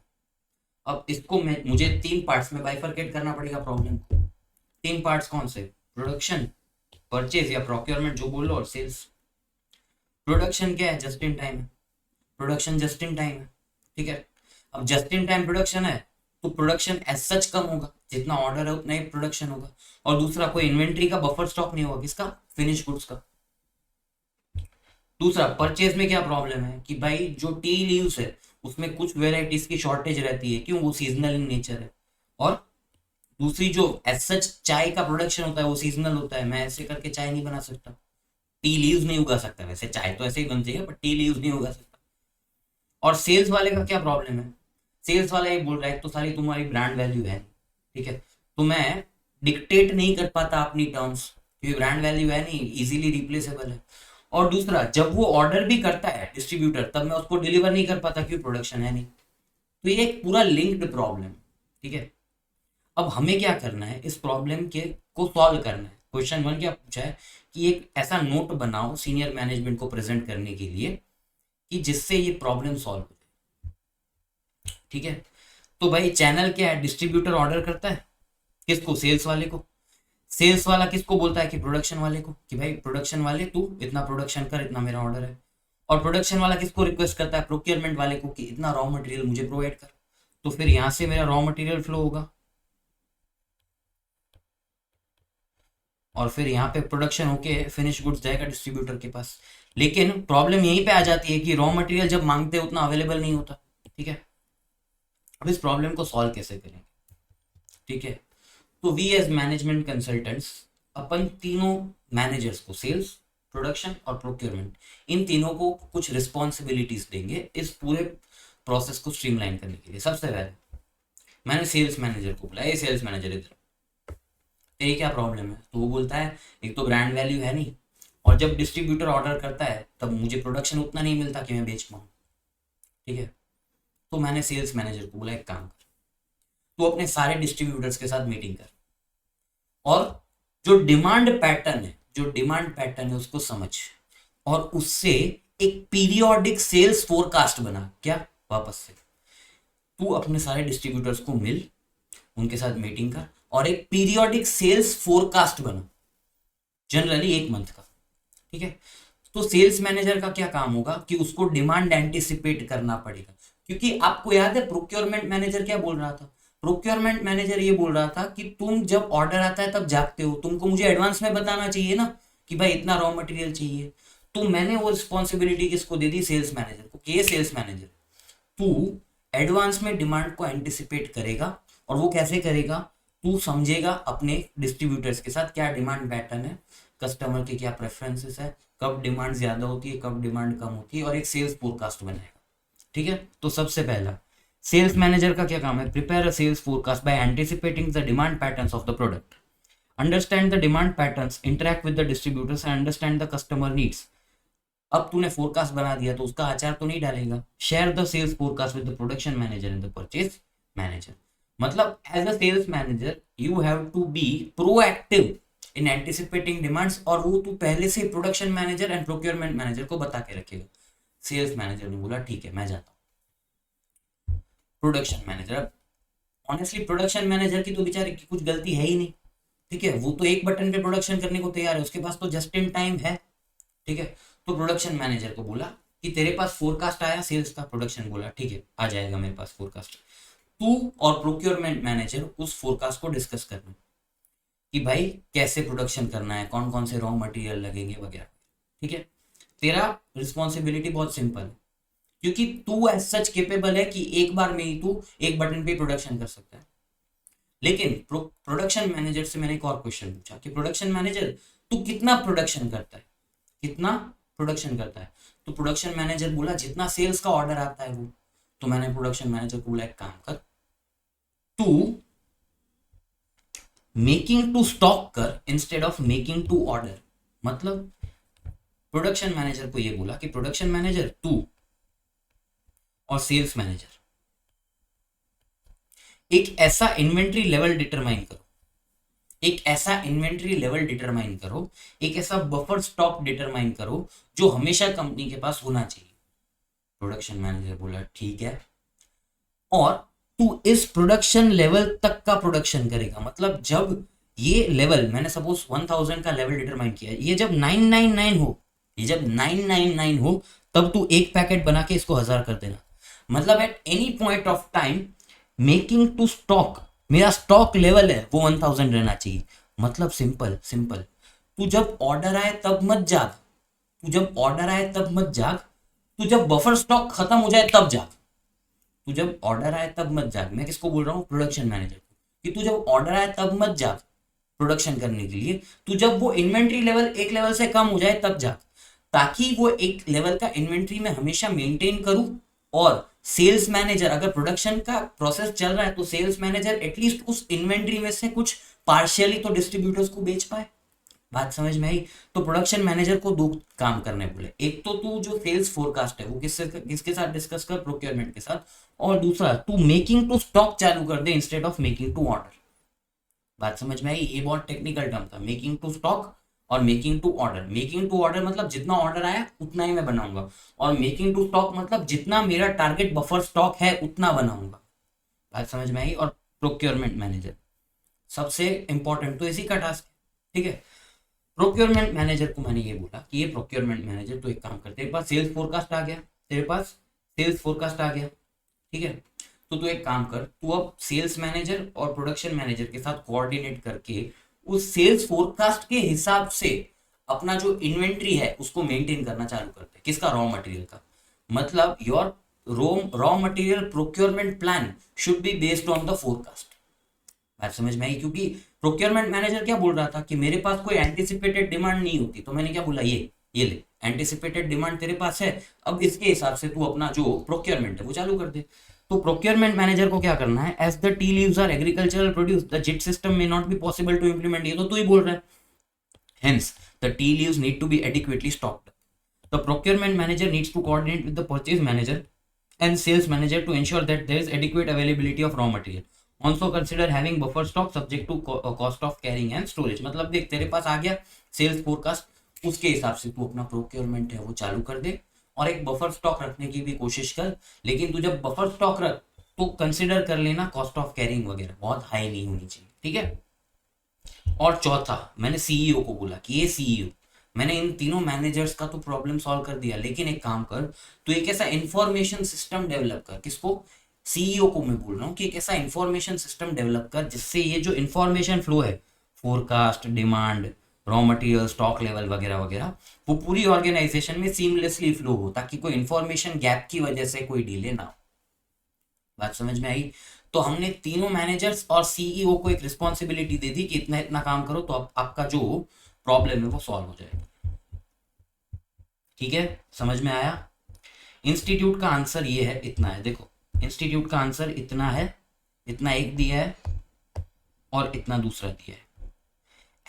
अब इसको मुझे 3 पार्ट्स में बाइफरकेट करना पड़ेगा प्रॉब्लम को। 3 पार्ट्स कौन से? प्रोडक्शन, परचेज या प्रोक्योरमेंट जो बोल लो, और सेल्स। प्रोडक्शन क्या है? जस्ट इन टाइम है। प्रोडक्शन जस्ट इन टाइम है। ठीक है, अब जस्ट इन टाइम प्रोडक्शन है तो प्रोडक्शन एज सच कम होगा, जितना ऑर्डर है उतना ही प्रोडक्शन होगा। और दूसरा, कोई इन्वेंट्री का बफर स्टॉक नहीं होगा, किसका? फिनिश गुड्स का। दूसरा, परचेज में क्या प्रॉब्लम है कि भाई जो टी लीव्स है उसमें कुछ वेराइटीज की शॉर्टेज रहती है। क्यों? वो सीजनल इन नेचर है। और दूसरी जो एज सच चाय का प्रोडक्शन होता है वो सीजनल होता है। मैं ऐसे करके चाय नहीं बना सकता, टी लीव्स नहीं उगा सकता। वैसे चाय तो ऐसे ही बनती है, पर टी लीव्स नहीं उगा सकता। और सेल्स वाले का क्या प्रॉब्लम है? सेल्स वाला ये बोल रहा है तो सारी तुम्हारी ब्रांड वैल्यू है। ठीक है, तो मैं डिक्टेट नहीं कर पाता अपनी टर्म्स, क्योंकि ब्रांड वैल्यू है नहीं, इजीली रिप्लेसेबल है। और दूसरा, जब वो ऑर्डर भी करता है डिस्ट्रीब्यूटर, तब मैं उसको डिलीवर नहीं कर पाता क्योंकि प्रोडक्शन है नहीं। तो ये एक पूरा लिंक्ड प्रॉब्लम। ठीक है, अब हमें क्या करना है? इस प्रॉब्लम के को सॉल्व करना है। क्वेश्चन 1 क्या पूछा है कि एक ऐसा नोट बनाओ सीनियर मैनेजमेंट को प्रेजेंट करने के लिए कि जिससे ये प्रॉब्लम सॉल्व हो जाए। ठीक है, तो भाई चैनल क्या है? डिस्ट्रीब्यूटर ऑर्डर करता है किसको? सेल्स वाले को। सेल्स वाला किसको बोलता है? कि प्रोडक्शन वाले को, कि भाई प्रोडक्शन वाले तू इतना प्रोडक्शन कर, इतना मेरा ऑर्डर है। और प्रोडक्शन वाला किसको रिक्वेस्ट करता है? प्रोक्योरमेंट वाले को, कि इतना रॉ मटेरियल मुझे प्रोवाइड कर। तो फिर यहां से मेरा रॉ मटेरियल फ्लो होगा और फिर यहाँ पे प्रोडक्शन होके फिनिश गुड्स जाएगा डिस्ट्रीब्यूटर के पास। लेकिन प्रॉब्लम यहीं पे आ जाती है कि रॉ मटेरियल जब मांगते हैं उतना अवेलेबल नहीं होता। ठीक है, अब इस प्रॉब्लम को सॉल्व कैसे करेंगे? ठीक है, तो वी एज मैनेजमेंट कंसल्टेंट्स अपन तीनों मैनेजर्स को, सेल्स, प्रोडक्शन और प्रोक्योरमेंट, इन तीनों को कुछ रिस्पॉन्सिबिलिटीज देंगे इस पूरे प्रोसेस को स्ट्रीमलाइन करने के लिए। सबसे पहले मैंने सेल्स मैनेजर को बुलाया। ये सेल्स मैनेजर इधर, तेरी क्या प्रॉब्लम है? तो वो बोलता है एक तो ब्रांड वैल्यू है नहीं, और जब डिस्ट्रीब्यूटर ऑर्डर करता है तब मुझे प्रोडक्शन उतना नहीं मिलता कि मैं बेच पाऊँ। ठीक है, तो मैंने सेल्स मैनेजर को बोला एक काम कर, तू अपने सारे डिस्ट्रीब्यूटर्स के साथ मीटिंग कर और जो डिमांड पैटर्न है उसको समझ, और उससे एक पीरियोडिक सेल्स फोरकास्ट बना। क्या? वापस से तू अपने सारे डिस्ट्रीब्यूटर्स को मिल, उनके साथ मीटिंग कर और एक पीरियोडिक सेल्स फोरकास्ट बना, जनरली 1 मंथ का। ठीक है, तो सेल्स मैनेजर का क्या काम होगा कि उसको डिमांड एंटिसिपेट करना पड़ेगा। क्योंकि आपको याद है प्रोक्योरमेंट मैनेजर क्या बोल रहा था? प्रोक्योरमेंट मैनेजर ये बोल रहा था कि तुम जब ऑर्डर आता है तब जागते हो, तुमको मुझे एडवांस में बताना चाहिए ना कि भाई इतना रॉ मटेरियल चाहिए। तो मैंने वो रिस्पॉन्सिबिलिटी किसको दे दी? सेल्स मैनेजर को, कि ये सेल्स मैनेजर तू एडवांस में डिमांड को एंटिसिपेट करेगा। और वो कैसे करेगा? तू समझेगा अपने डिस्ट्रीब्यूटर्स के साथ क्या डिमांड पैटर्न है, कस्टमर के क्या प्रेफरेंसेस है, कब डिमांड ज्यादा होती है, कब डिमांड कम होती है, और एक सेल्स फोरकास्ट बनाएगा। ठीक है, तो सबसे पहला सेल्स मैनेजर का क्या काम है? Prepare a sales forecast by anticipating the demand patterns of the product, understand the demand patterns, interact with the distributors and understand the customer needs. अब तूने फोरकास्ट बना दिया तो उसका आचार तो नहीं डालेगा। Share the sales forecast with the production manager and the purchase manager. मतलब as a sales manager you have to be proactive in anticipating demands, और वो तू पहले से production manager and procurement manager को बता के रखेगा। सेल्स मैनेजर ने बोला ठीक है मैं जाता हूँ। Production manager, honestly production manager की तो बेचारे की कुछ गलती है ही नहीं। ठीक है, वो तो एक बटन पे प्रोडक्शन करने को तैयार है, उसके पास तो जस्ट इन टाइम है। ठीक है, तो प्रोडक्शन मैनेजर को बोला कि तेरे पास फोरकास्ट आया सेल्स का। प्रोडक्शन बोला ठीक है आ जाएगा मेरे पास फोरकास्ट। तू और प्रोक्योरमेंट मैनेजर उस फोरकास्ट को डिस्कस करना कि भाई कैसे प्रोडक्शन करना है, कौन कौन से रॉ मटेरियल लगेंगे वगैरह। ठीक है, तेरा रिस्पॉन्सिबिलिटी बहुत सिंपल है, क्योंकि तू एज सच केपेबल है कि एक बार में ही तू एक बटन पे प्रोडक्शन कर सकता है। लेकिन प्रोडक्शन मैनेजर से मैंने एक और क्वेश्चन पूछा कि प्रोडक्शन मैनेजर तू कितना प्रोडक्शन करता है, कितना प्रोडक्शन करता है? तो प्रोडक्शन मैनेजर बोला जितना सेल्स का ऑर्डर आता है वो। तो मैंने प्रोडक्शन मैनेजर को बोला एक काम कर, तू मेकिंग टू स्टॉक कर instead of making to order. मतलब प्रोडक्शन मैनेजर को ये बोला कि प्रोडक्शन मैनेजर तू और सेल्स मैनेजर एक ऐसा इन्वेंट्री लेवल डिटरमाइन करो, एक ऐसा इन्वेंट्री लेवल डिटरमाइन करो, एक ऐसा बफर स्टॉक डिटरमाइन करो जो हमेशा कंपनी के पास होना चाहिए। प्रोडक्शन मैनेजर बोला ठीक है, और तू इस प्रोडक्शन लेवल तक का प्रोडक्शन करेगा। मतलब जब ये लेवल, मैंने सपोज 1000 का लेवल डिटरमाइन किया, ये जब 999 हो, ये जब 999 हो तब तू एक पैकेट बना के इसको 1000 कर देना। मतलब at any point of time making to stock, मेरा स्टॉक लेवल है वो 1000 रहना चाहिए। मतलब सिंपल सिंपल, तू जब ऑर्डर आए तब मत जाग, तू जब ऑर्डर आए तब मत जाग, तू जब बफर स्टॉक खत्म हो जाए तब जाग। तू जब ऑर्डर आए तब मत जाग, मैं किसको बोल रहा हूँ? प्रोडक्शन मैनेजर को, कि तू जब ऑर्डर आए तब मत जाग प्रोडक्शन करने के लिए, तू जब वो इन्वेंट्री लेवल एक लेवल से कम हो जाए तब जाग, ताकि वो एक लेवल का इन्वेंट्री में हमेशा मेंटेन करूं। और सेल्स मैनेजर, अगर प्रोडक्शन का प्रोसेस चल रहा है तो सेल्स मैनेजर एटलीस्ट उस इन्वेंट्री में से कुछ पार्शियली तो डिस्ट्रीब्यूटर्स को बेच पाए। बात समझ में आई? तो प्रोडक्शन मैनेजर को 2 काम करने बोले, एक तो तू जो सेल्स फोरकास्ट है वो किसके साथ डिस्कस कर? प्रोक्योरमेंट के साथ। और दूसरा तू मेकिंग टू स्टॉक चालू कर दे instead of making to order. बात समझ में आई? ये बहुत टेक्निकल टर्म था, मेकिंग टू स्टॉक और making to order. Making to order मतलब जितना ऑर्डर आया उतना ही मैं बनाऊंगा, और मेकिंग टू स्टॉक मतलब जितना मेरा टारगेट बफर स्टॉक है उतना बनाऊंगा। बात समझ में आई? और प्रोक्योरमेंट मैनेजर सबसे इंपॉर्टेंट तो इसी का टास्क है। ठीक है, प्रोक्योरमेंट मैनेजर को मैंने ये बोला कि ये प्रोक्योरमेंट मैनेजर तो एक काम कर, तेरे पास सेल्स फोरकास्ट आ गया, तेरे पास सेल्स फोरकास्ट आ गया। ठीक है, तो तू एक काम कर, तू अब सेल्स मैनेजर और प्रोडक्शन मैनेजर के साथ कोऑर्डिनेट करके उस सेल्स फोरकास्ट के हिसाब से अपना जो इन्वेंट्री है उसको मेंटेन करना चालू करते। किसका? रॉ मटेरियल का। मतलब your raw material procurement plan should be based on the forecast. बात समझ में आई? क्योंकि प्रोक्योरमेंट मैनेजर क्या बोल रहा था कि मेरे पास कोई एंटिसिपेटेड डिमांड नहीं होती, तो मैंने क्या बोला, ये ले एंटिसिपेटेड डिमांड तेरे पास है, अब इसके हिसाब से तू अपना जो प्रोक्योरमेंट है वो चालू कर दे। तो प्रोक्योरमेंट मैनेजर को क्या करना है? As the tea leaves are agricultural produce the JIT system may not be possible to implement, ये तो तू ही बोल रहा है। Hence the tea leaves need to be adequately stocked. The procurement manager needs to coordinate with the purchase manager and sales manager to ensure that there is adequate availability of raw material. Also consider having buffer stock subject to cost of carrying and storage. मतलब देख तेरे पास आ गया sales forecast, उसके हिसाब से तू अपना procurement है वो चालू कर दे, और एक बफर स्टॉक रखने की भी कोशिश कर, लेकिन तू जब बफर स्टॉक रख तो कंसिडर कर लेना कॉस्ट ऑफ कैरिंग वगैरह बहुत हाई नहीं होनी चाहिए, ठीक है। और चौथा, मैंने सीईओ को बोला कि ये सीईओ, मैंने इन तीनों मैनेजर्स का तो प्रॉब्लम सॉल्व कर दिया, लेकिन एक काम कर, तो एक ऐसा इंफॉर्मेशन सिस्टम डेवलप कर, किसको, सीईओ को मैं बोल रहा हूँ कि एक ऐसा इंफॉर्मेशन सिस्टम डेवलप कर जिससे ये जो इंफॉर्मेशन फ्लो है, forecast, demand, raw material, stock level वगैरह वगैरह, वो पूरी ऑर्गेनाइजेशन में सीमलेसली फ्लो हो, ताकि कोई इंफॉर्मेशन गैप की वजह से कोई डिले ना हो। बात समझ में आई। तो हमने तीनों मैनेजर्स और सीईओ को एक रिस्पॉन्सिबिलिटी दे दी कि इतना इतना काम करो, तो आपका जो प्रॉब्लम है वो सॉल्व हो जाएगा, ठीक है, समझ में आया। इंस्टीट्यूट का आंसर ये है, इतना है, देखो इंस्टीट्यूट का आंसर इतना है, इतना एक दिया है और इतना दूसरा दिया है।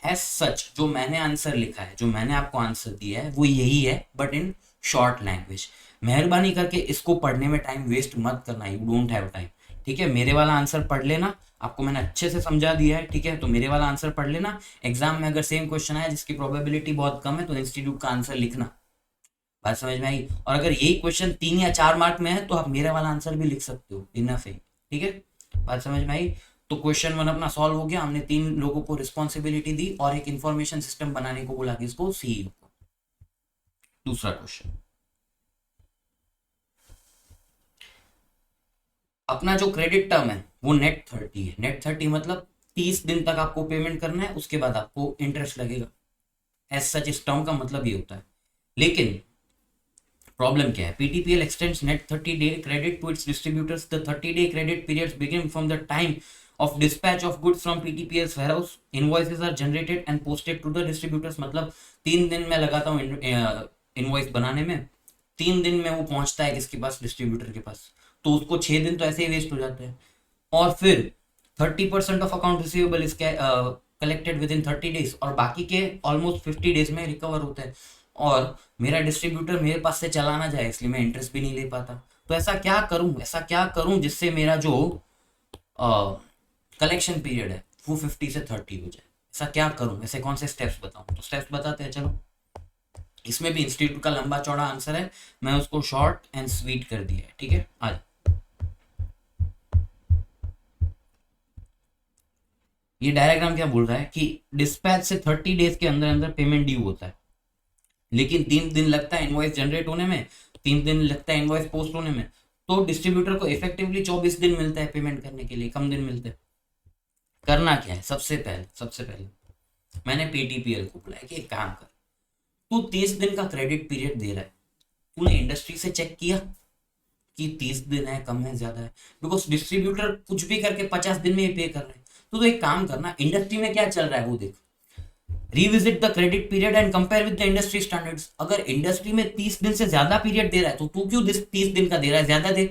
एज सच जो मैंने आंसर लिखा है, जो मैंने आपको आंसर दिया है वो यही है, बट इन शॉर्ट लैंग्वेज। मेहरबानी करके इसको पढ़ने में टाइम वेस्ट मत करना, यू डोंट हैव टाइम, ठीक है। मेरे वाला आंसर पढ़ लेना, आपको मैंने अच्छे से समझा दिया है, ठीक है, तो मेरे वाला आंसर पढ़ लेना। एग्जाम में अगर सेम क्वेश्चन आया जिसकी प्रोबेबिलिटी बहुत कम है तो इंस्टीट्यूट का आंसर लिखना। बात समझ में आई। और अगर यही क्वेश्चन 3 या 4 मार्क में है तो आप मेरा वाला आंसर भी लिख सकते हो, इनफ है, ठीक है। बात समझ में आई। तो क्वेश्चन 1 अपना सॉल्व हो गया, हमने 3 लोगों को रिस्पॉन्सिबिलिटी दी और एक इंफॉर्मेशन सिस्टम बनाने को बोला, किसको, सीईओ को। दूसरा क्वेश्चन, अपना जो क्रेडिट टर्म है वो नेट 30 है। नेट 30 मतलब 30 दिन तक आपको पेमेंट करना है, उसके बाद आपको इंटरेस्ट लगेगा। एज सच इस टर्म का मतलब ये होता है। लेकिन प्रॉब्लम क्या है, PTPL extends net 30-day credit to its distributors. The 30-day credit periods begin from the time of dispatch of goods from PTPL's warehouse. Invoices are generated and posted to the distributors. मतलब 3 दिन मैं लगाता हूँ invoice बनाने में, 3 दिन में वो पहुंचता है किसके पास, डिस्ट्रीब्यूटर के पास, तो उसको 6 दिन तो ऐसे ही वेस्ट हो जाते हैं। और फिर 30% of account receivable is collected with in 30 days और बाकी के ऑलमोस्ट 50 days में रिकवर होता है। और मेरा डिस्ट्रीब्यूटर मेरे पास से चला ना जाए, इसलिए मैं इंटरेस्ट भी नहीं ले पाता। तो ऐसा क्या करूं जिससे मेरा जो कलेक्शन पीरियड है वो 50 से 30 हो जाए। ऐसा क्या करूं, ऐसे कौन से स्टेप्स बताऊं, तो स्टेप्स बताते हैं चलो। इसमें भी इंस्टीट्यूट का लंबा चौड़ा आंसर है, मैं उसको शॉर्ट एंड स्वीट कर दिया है, ठीक है। आज ये डायग्राम क्या बोल रहा है कि डिस्पैच से 30 days के अंदर अंदर पेमेंट ड्यू होता है, लेकिन 3 दिन लगता है इनवॉइस जनरेट होने में, 3 दिन लगता है इनवॉइस पोस्ट होने में, तो डिस्ट्रीब्यूटर को इफेक्टिवली 24 दिन मिलता है पेमेंट करने के लिए, कम दिन मिलते हैं। करना क्या है, सबसे पहले मैंने पीटीपीएल को बोला कि एक काम कर, तू 30 दिन का क्रेडिट पीरियड दे रहा है, तूने इंडस्ट्री से चेक किया कि 30 दिन है, कम है, ज्यादा है, बिकॉज डिस्ट्रीब्यूटर कुछ भी करके 50 दिन में ही पे कर रहे हैं। तो एक काम करना, इंडस्ट्री में क्या चल रहा है वो देख, revisit the credit period and compare with the industry standards. अगर इंडस्ट्री में 30 दिन से ज्यादा पीरियड दे रहा है तो तू क्यों 30 दिन का दे रहा है, ज्यादा दे।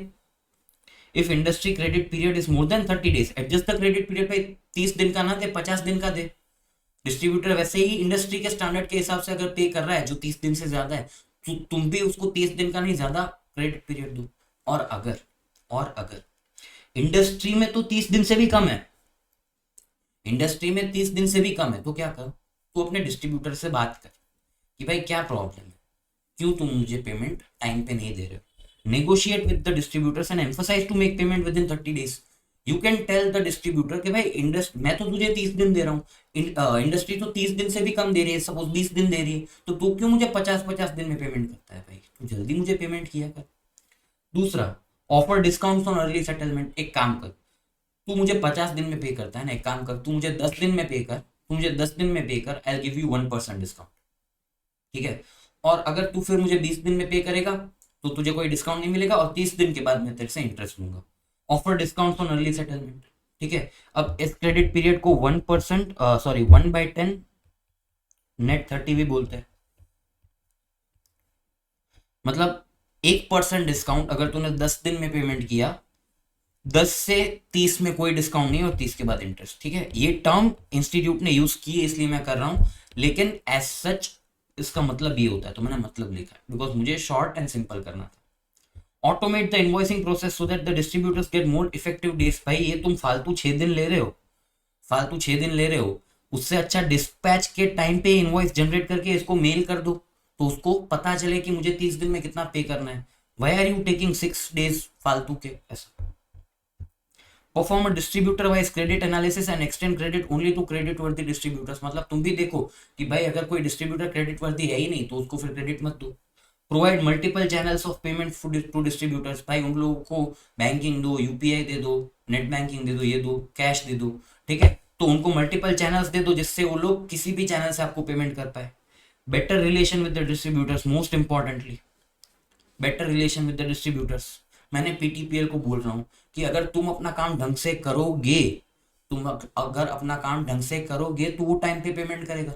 If industry credit period is more than 30 days, adjust the credit period पे 30 दिन का ना दे, 50 दिन का दे। डिस्ट्रीब्यूटर वैसे ही इंडस्ट्री के स्टैंडर्ड के हिसाब से अगर पे कर रहा है जो 30 दिन से ज्यादा है, तो तुम भी उसको 30 दिन का नहीं, ज्यादा क्रेडिट पीरियड दो। और अगर इंडस्ट्री में तो 30 दिन से भी कम है, इंडस्ट्री में 30 दिन से भी कम है, तो क्या कर, तो अपने डिस्ट्रीब्यूटर से बात कर कि भाई क्या प्रॉब्लम है, क्यों तुम मुझे पेमेंट टाइम पे नहीं दे रहे हो। Negotiate with the distributors and emphasise to make payment within 30 days। You can tell the distributor कि भाई मैं तो तुझे 30 दिन दे रहा हूँ, इंडस्ट्री तो 30 दिन से भी कम दे रही है, सपोज 20 दिन दे रही है, तो तू क्यों मुझे 50-50 दिन में पेमेंट करता है, भाई तू जल्दी मुझे पेमेंट किया कर। दूसरा, offer discount on early settlement. एक काम कर, तू मुझे 50 दिन में पे करता है ना, एक काम कर, तू मुझे 10 दिन में पे कर, तू मुझे 10 दिन में पे कर, आई गिव यू 1% डिस्काउंट, ठीक है। और अगर तू फिर मुझे 20 दिन में पे करेगा तो तुझे कोई डिस्काउंट नहीं मिलेगा, और 30 दिन के बाद मैं तेरे से इंटरेस्ट लूंगा। Offer discount on early settlement, ठीक है। अब इस क्रेडिट पीरियड को 1%, सॉरी 1/10 नेट 30 भी बोलते हैं, मतलब 1% डिस्काउंट। अगर तूने 10 दिन में पेमेंट किया, 10 से 30 में कोई डिस्काउंट नहीं और 30 के बाद इंटरेस्ट, ठीक है। ये टर्म इंस्टीट्यूट ने यूज की है इसलिए मैं कर रहा हूं, लेकिन एज सच इसका मतलब ये होता है, तो मैंने मतलब लिखा है बिकॉज मुझे शॉर्ट एंड सिंपल करना था। Automate the invoicing process so that the distributors get more effective days. भाई ये तुम फालतू 6 दिन ले रहे हो, उससे अच्छा डिस्पैच के टाइम पे इनवॉइस जनरेट करके इसको मेल कर दो, तो उसको पता चले कि मुझे 30 दिन में कितना पे करना है। Why are you taking 6 days फालतू के? ऐसा। Perform distributor wise credit analysis and extend credit only to credit worthy distributors, मतलब तुम भी देखो कि भाई अगर कोई डिस्ट्रीब्यूटर क्रेडिट वर्दी है ही नहीं तो उसको फिर क्रेडिट मत दो। Provide multiple channels of payment to distributors, भाई उन लोगों को बैंकिंग दो, यूपीआई दे दो, नेट बैंकिंग दे दो, ये दो, कैश दे दो, ठीक है। तो उनको मल्टीपल चैनल्स दे दो जिससे वो लोग किसी भी चैनल से आपको पेमेंट कर पाए। Better relation with the distributors, most importantly better relation with the distributors. मैंने पीटीपीएल को बोल रहा हूँ कि अगर तुम अपना काम ढंग से करोगे, अगर अपना काम ढंग से करोगे तो वो टाइम पे पेमेंट करेगा।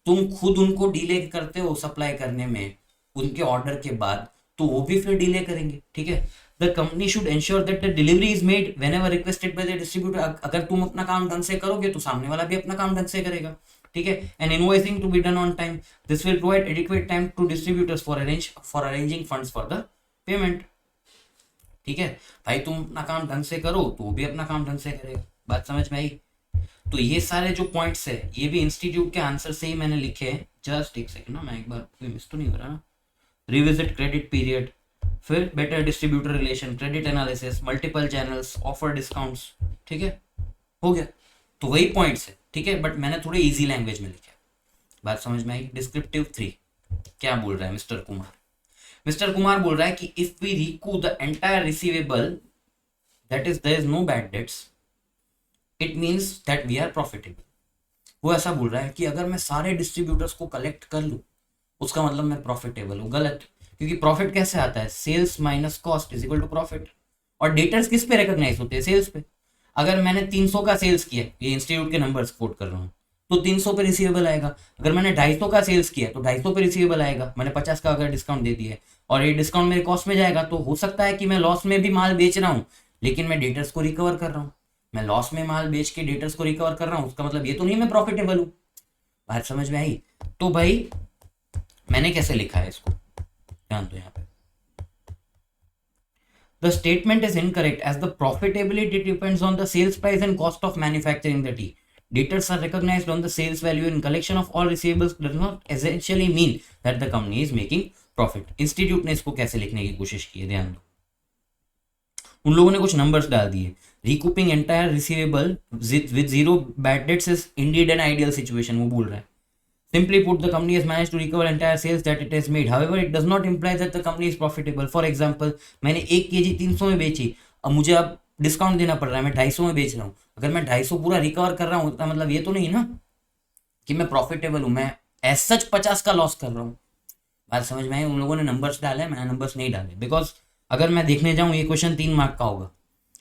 तुम खुद उनको डिले करते हो सप्लाई करने में उनके ऑर्डर के बाद, तो वो भी फिर डिले करेंगे, ठीक है। The company should ensure that the delivery is made when ever requested by the distributor. अगर तुम अपना काम ढंग से करोगे तो सामने वाला भी अपना काम ढंग से करेगा, ठीक है। And invoicing to be done on time, this will provide adequate time to distributors for arranging funds for the payment, ठीक है। भाई तुम अपना काम ढंग से करो तो वो भी अपना काम ढंग से करेगा। बात समझ में आई? तो ये सारे जो पॉइंट्स है ये भी इंस्टीट्यूट के आंसर से ही मैंने लिखे हैं। जस्ट एक सेकंड ना, मैं एक बार कोई मिस तो नहीं हो रहा ना। रिविजिट क्रेडिट पीरियड, फिर better distributor relation, credit analysis, multiple channels, offer discounts, ठीक है, हो गया। तो वही पॉइंट्स है, ठीक है, बट मैंने थोड़े इजी लैंग्वेज में लिखा है। बात समझ में आई? डिस्क्रिप्टिव 3 क्या बोल रहा है मिस्टर कुमार? मिस्टर कुमार बोल रहा है कि if we recoup the entire receivable, that is there is no bad debts, it means that we are profitable. वो ऐसा बोल रहा है कि अगर मैं सारे डिस्ट्रीब्यूटर्स को कलेक्ट कर लूँ उसका मतलब मैं प्रॉफिटेबल हूँ। गलत, क्योंकि प्रॉफिट कैसे आता है? Sales minus cost is equal to profit. और डेटर्स किस पे रिकॉग्नाइज होते हैं? सेल्स पे। अगर मैंने 300 का सेल्स किया, ये इंस्टीट्यूट के नंबर्स कोट कर रहा हूँ, तो 300 पे रिसीवेबल आएगा। अगर मैंने 250 का सेल्स किया तो 250 पे रिसीवेबल आएगा। मैंने 50 का अगर डिस्काउंट दे दिया है और ये डिस्काउंट मेरे कॉस्ट में जाएगा, तो हो सकता है कि मैं लॉस में भी माल बेच रहा हूँ लेकिन मैं डेटर्स को रिकवर कर रहा हूँ। मैं लॉस में माल बेच के डेटर्स को रिकवर कर रहा हूँ, उसका मतलब ये तो नहीं मैं प्रॉफिटेबल हूँ। बात समझ में आई? तो भाई मैंने कैसे लिखा है इसको, ध्यान दो यहाँ पे। The statement is incorrect as the profitability depends on the sales price and cost of manufacturing the tea. Debtors are recognized on the sales value and collection of all receivables does not essentially mean that the company is making profit. Institute ने इसको कैसे लिखने की कोशिश की है, ध्यान दो। उन लोगों ने कुछ नंबर्स डाल दिए। Recouping entire receivable with zero bad debts is indeed an ideal situation, वो बोल रहा है। Simply put, the company has managed to recover entire sales that it has made. However, it does not imply that the company is profitable. For example, मैंने 1 kg 300 में बेची, अब मुझे अब डिस्काउंट देना पड़ रहा है, मैं 250 में बेच रहा हूँ। अगर मैं 250 पूरा रिकवर कर रहा हूँ तो मतलब ये तो नहीं ना कि मैं प्रॉफिटेबल हूँ। मैं एज सच 50 का लॉस कर रहा हूँ। बात समझ में आई? उन लोगों ने नंबर्स डाले, मैंने नंबर्स नहीं डाले, बिकॉज अगर मैं देखने जाऊँ ये क्वेश्चन 3 मार्क का होगा।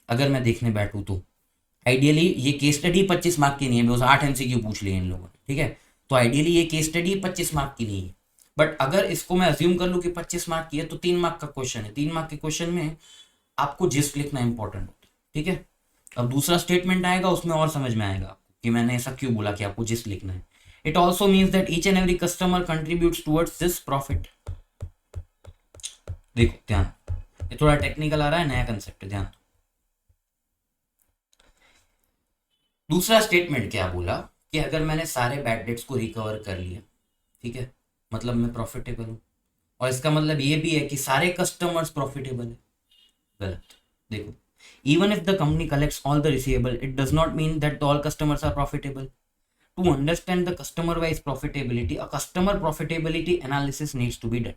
अगर मैं देखने बैठूँ तो आइडियली ये केस स्टडी 25 मार्क की नहीं है, बिकॉज 8 MCQ पूछ लिए इन लोगों ने, ठीक है। तो आइडियली ये केस स्टडी 25 मार्क की नहीं है, बट अगर इसको मैं अज्यूम कर लूँ कि 25 मार्क की है तो 3 मार्क का क्वेश्चन है। 3 मार्क के क्वेश्चन में आपको जिस्ट लिखना इंपॉर्टेंट होता है, ठीक है। अब दूसरा स्टेटमेंट आएगा, उसमें और समझ में आएगा कि मैंने ऐसा क्यों बोला कि आपको जिस्ट लिखना है। It also means that each and every customer contributes towards this profit. देखो ध्यान, ये थोड़ा टेक्निकल आ रहा है, नया कंसेप्ट है, ध्यान। दूसरा स्टेटमेंट क्या बोला कि अगर मैंने सारे बैड डेट्स को रिकवर कर लिया, ठीक है, मतलब मैं प्रॉफिटेबल हूँ। और इसका मतलब ये भी है कि सारे कस्टमर्स प्रॉफिटेबल है। गलत। देखो, even if the company collects all the receivable, it does not mean that all customers are profitable. To understand the customer wise profitability, a customer profitability analysis needs to be done.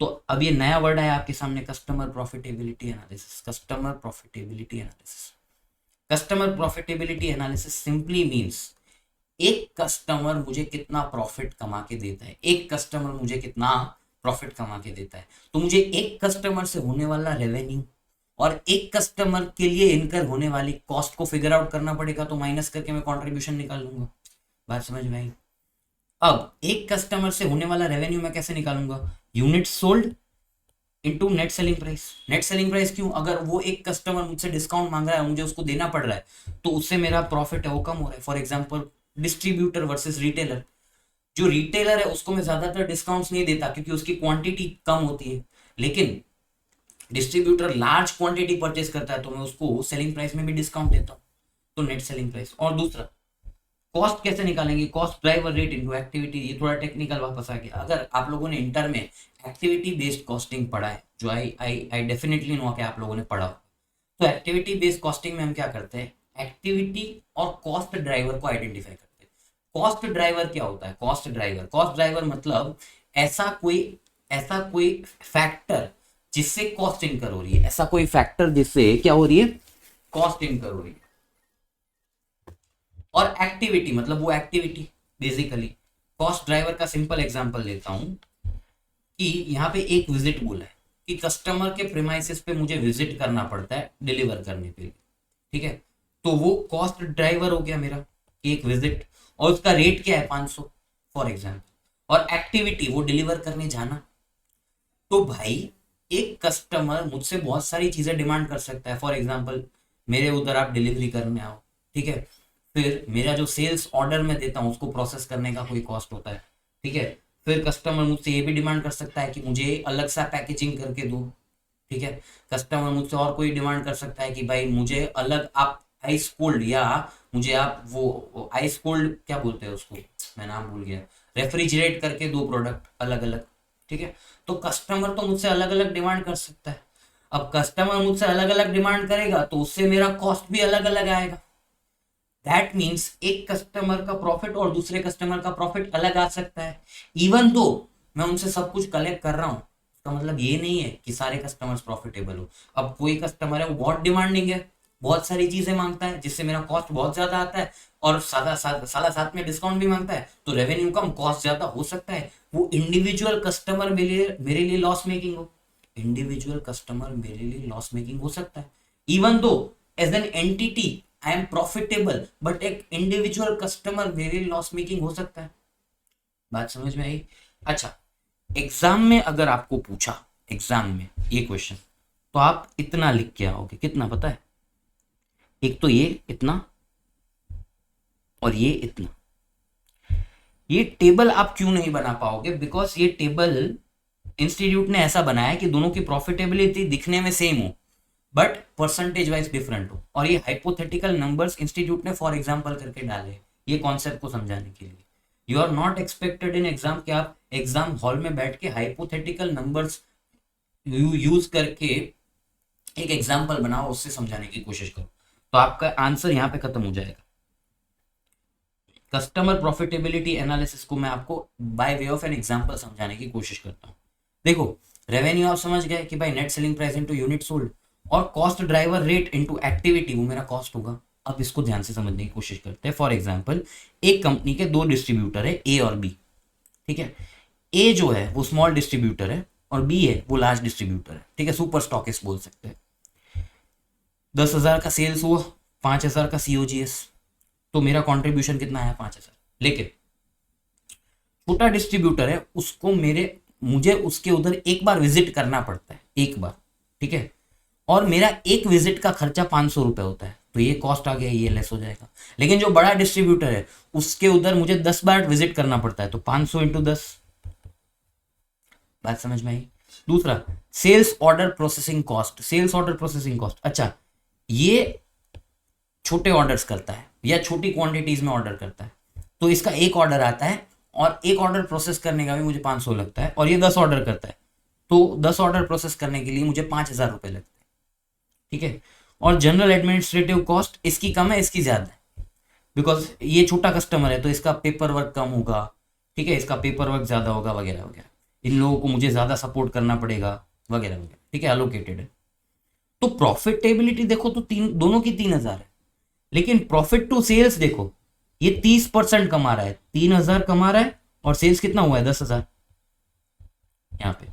तो अब ये नया word है आपके सामने, customer profitability analysis. Customer profitability analysis, customer profitability analysis simply means एक customer मुझे कितना प्रॉफिट कमा के देता है, एक कस्टमर मुझे कितना प्रॉफिट कमा के देता है। तो मुझे एक कस्टमर से होने वाला रेवेन्यू और एक कस्टमर के लिए इनकर होने वाली कॉस्ट को फिगर आउट करना पड़ेगा, तो माइनस करके मैं कंट्रीब्यूशन निकाल लूंगा। बात समझ में आई? अब एक कस्टमर से होने वाला रेवेन्यू मैं कैसे निकालूंगा? Unit sold into net selling price. Net selling price क्यों? अगर वो एक कस्टमर मुझसे डिस्काउंट मांग रहा है, मुझे उसको देना पड़ रहा है, तो उससे मेरा प्रॉफिट है वो कम हो रहा है। For example, distributor versus retailer. जो रिटेलर है उसको मैं ज्यादातर डिस्काउंट्स नहीं देता क्योंकि उसकी क्वांटिटी कम होती है, लेकिन डिस्ट्रीब्यूटर लार्ज क्वांटिटी परचेस करता है तो मैं उसको सेलिंग प्राइस में भी डिस्काउंट देता हूँ, तो नेट सेलिंग प्राइस। और दूसरा, कॉस्ट कैसे निकालेंगे, cost driver rate into activity. ये थोड़ा टेक्निकल वापस आ गया। अगर आप लोगों ने इंटर में एक्टिविटी बेस्ड कॉस्टिंग पढ़ा है, जो आई डेफिनेटली नो कि आप लोगों ने पढ़ा, तो एक्टिविटी बेस्ड कॉस्टिंग में हम क्या करते हैं, एक्टिविटी और कॉस्ट ड्राइवर को आइडेंटिफाई करते हैं। कॉस्ट ड्राइवर क्या होता है, कॉस्ट ड्राइवर मतलब ऐसा कोई फैक्टर जिससे कॉस्ट इनकर हो रही है, ऐसा कोई फैक्टर जिससे क्या हो रही है, कॉस्ट इनकर हो रही है। और एक्टिविटी मतलब वो एक्टिविटी, बेसिकली कॉस्ट ड्राइवर का सिंपल एग्जांपल लेता हूं कि यहाँ पे एक विजिट बोला है कि कस्टमर के प्रीमाइसेस पे मुझे विजिट करना पड़ता है डिलीवर करने के लिए, ठीक है, तो वो कॉस्ट ड्राइवर हो गया मेरा, एक विजिट, और उसका रेट क्या है 500 फॉर एग्जाम्पल, और एक्टिविटी वो डिलीवर करने जाना। तो भाई एक कस्टमर मुझसे बहुत सारी चीजें डिमांड कर सकता है, फॉर एग्जाम्पल मेरे उधर आप डिलीवरी करने आओ, ठीक है, फिर मेरा जो सेल्स ऑर्डर में देता हूँ उसको प्रोसेस करने का कोई कॉस्ट होता है, ठीक है, फिर कस्टमर मुझसे ये भी डिमांड कर सकता है कि मुझे अलग सा पैकेजिंग करके दो, ठीक है, कस्टमर मुझसे और कोई डिमांड कर सकता है कि भाई मुझे अलग आप आइस कोल्ड, या मुझे आप वो आइस कोल्ड क्या बोलते हैं उसको, मैं नाम भूल गया, रेफ्रिजरेट करके दो प्रोडक्ट अलग अलग, ठीक है। तो कस्टमर तो मुझसे अलग अलग डिमांड कर सकता है। अब कस्टमर मुझसे अलग अलग डिमांड करेगा तो उससे मेरा कॉस्ट भी अलग अलग आएगा। दैट मीन्स एक कस्टमर का प्रॉफिट और दूसरे कस्टमर का प्रॉफिट अलग आ सकता है। इवन दो मैं उनसे सब कुछ कलेक्ट कर रहा हूं, उसका मतलब ये नहीं है कि सारे कस्टमर्स प्रॉफिटेबल हो। अब कोई कस्टमर है वो बहुत डिमांडिंग है, बहुत सारी चीजें मांगता है जिससे मेरा कॉस्ट बहुत ज्यादा आता है, और साथ में डिस्काउंट भी मांगता है, तो रेवेन्यू कम कॉस्ट ज्यादा हो सकता है। वो इंडिविजुअल कस्टमर मेरे लिए लॉस मेकिंग हो, इंडिविजुअल कस्टमर मेरे लिए लॉस मेकिंग हो सकता है। Even though as an entity I am profitable, but एक इंडिविजुअल कस्टमर मेरे लिए लॉस मेकिंग हो सकता है। बात समझ में आई? अच्छा, एग्जाम में अगर आपको पूछा, एग्जाम में ये क्वेश्चन, तो आप इतना लिख के आओगे, कितना पता है, एक तो ये इतना और ये इतना। ये टेबल आप क्यों नहीं बना पाओगे, बिकॉज ये टेबल इंस्टीट्यूट ने ऐसा बनाया कि दोनों की प्रॉफिटेबिलिटी दिखने में सेम हो बट परसेंटेज वाइज डिफरेंट हो, और ये हाइपोथेटिकल नंबर्स इंस्टीट्यूट ने फॉर एग्जांपल करके डाले ये कॉन्सेप्ट को समझाने के लिए। You are not expected in exam कि आप एग्जाम हॉल में बैठ के हाइपोथेटिकल नंबर्स यूज करके एक एग्जाम्पल बनाओ, उससे समझाने की कोशिश करो, तो आपका आंसर यहाँ पे खत्म हो जाएगा। कस्टमर प्रॉफिटेबिलिटी एनालिसिस को मैं आपको bye way of an example समझाने की कोशिश करता हूँ। देखो, रेवेन्यू आप समझ गए कि भाई net selling price into unit sold, और cost driver rate into activity वो मेरा कॉस्ट होगा। अब इसको ध्यान से समझने की कोशिश करते हैं। फॉर एग्जांपल एक कंपनी के दो डिस्ट्रीब्यूटर है, ए और बी, ठीक है। ए जो है वो स्मॉल डिस्ट्रीब्यूटर है और बी है वो लार्ज डिस्ट्रीब्यूटर है, ठीक है, सुपर स्टॉकिस्ट बोल सकते हैं। 10,000 का सेल्स हुआ, 5,000 का सीओजीएस, तो मेरा कंट्रीब्यूशन कितना है 5,000। लेकिन छोटा डिस्ट्रीब्यूटर है, उसको मुझे उसके उधर एक बार विजिट करना पड़ता है, एक बार, ठीक है, और मेरा एक विजिट का खर्चा 500 रुपए होता है, तो ये कॉस्ट आ गया, ये लेस हो जाएगा। लेकिन जो बड़ा डिस्ट्रीब्यूटर है उसके उधर मुझे 10 बार विजिट करना पड़ता है, तो 500 इंटू 10। बात समझ में आई? दूसरा, sales order processing cost, sales order processing cost, अच्छा, ये छोटे ऑर्डर्स करता है या छोटी क्वांटिटीज में ऑर्डर करता है, तो इसका एक ऑर्डर आता है और एक ऑर्डर प्रोसेस करने का भी मुझे 500 लगता है, और ये 10 ऑर्डर करता है तो 10 ऑर्डर प्रोसेस करने के लिए मुझे 5,000 रुपए लगते हैं, ठीक है। और जनरल एडमिनिस्ट्रेटिव कॉस्ट इसकी कम है, इसकी ज्यादा है, बिकॉज ये छोटा कस्टमर है तो इसका पेपर वर्क कम होगा, ठीक है, इसका पेपर वर्क ज्यादा होगा वगैरह वगैरह, इन लोगों को मुझे ज्यादा सपोर्ट करना पड़ेगा वगैरह वगैरह, ठीक है, एलोकेटेड है। तो प्रॉफिटेबिलिटी देखो तो दोनों की 3,000 है, लेकिन प्रॉफिट टू सेल्स देखो, ये 30% कमा रहा है, 3,000 कमा रहा है, और सेल्स कितना हुआ है 10,000 यहाँ पे,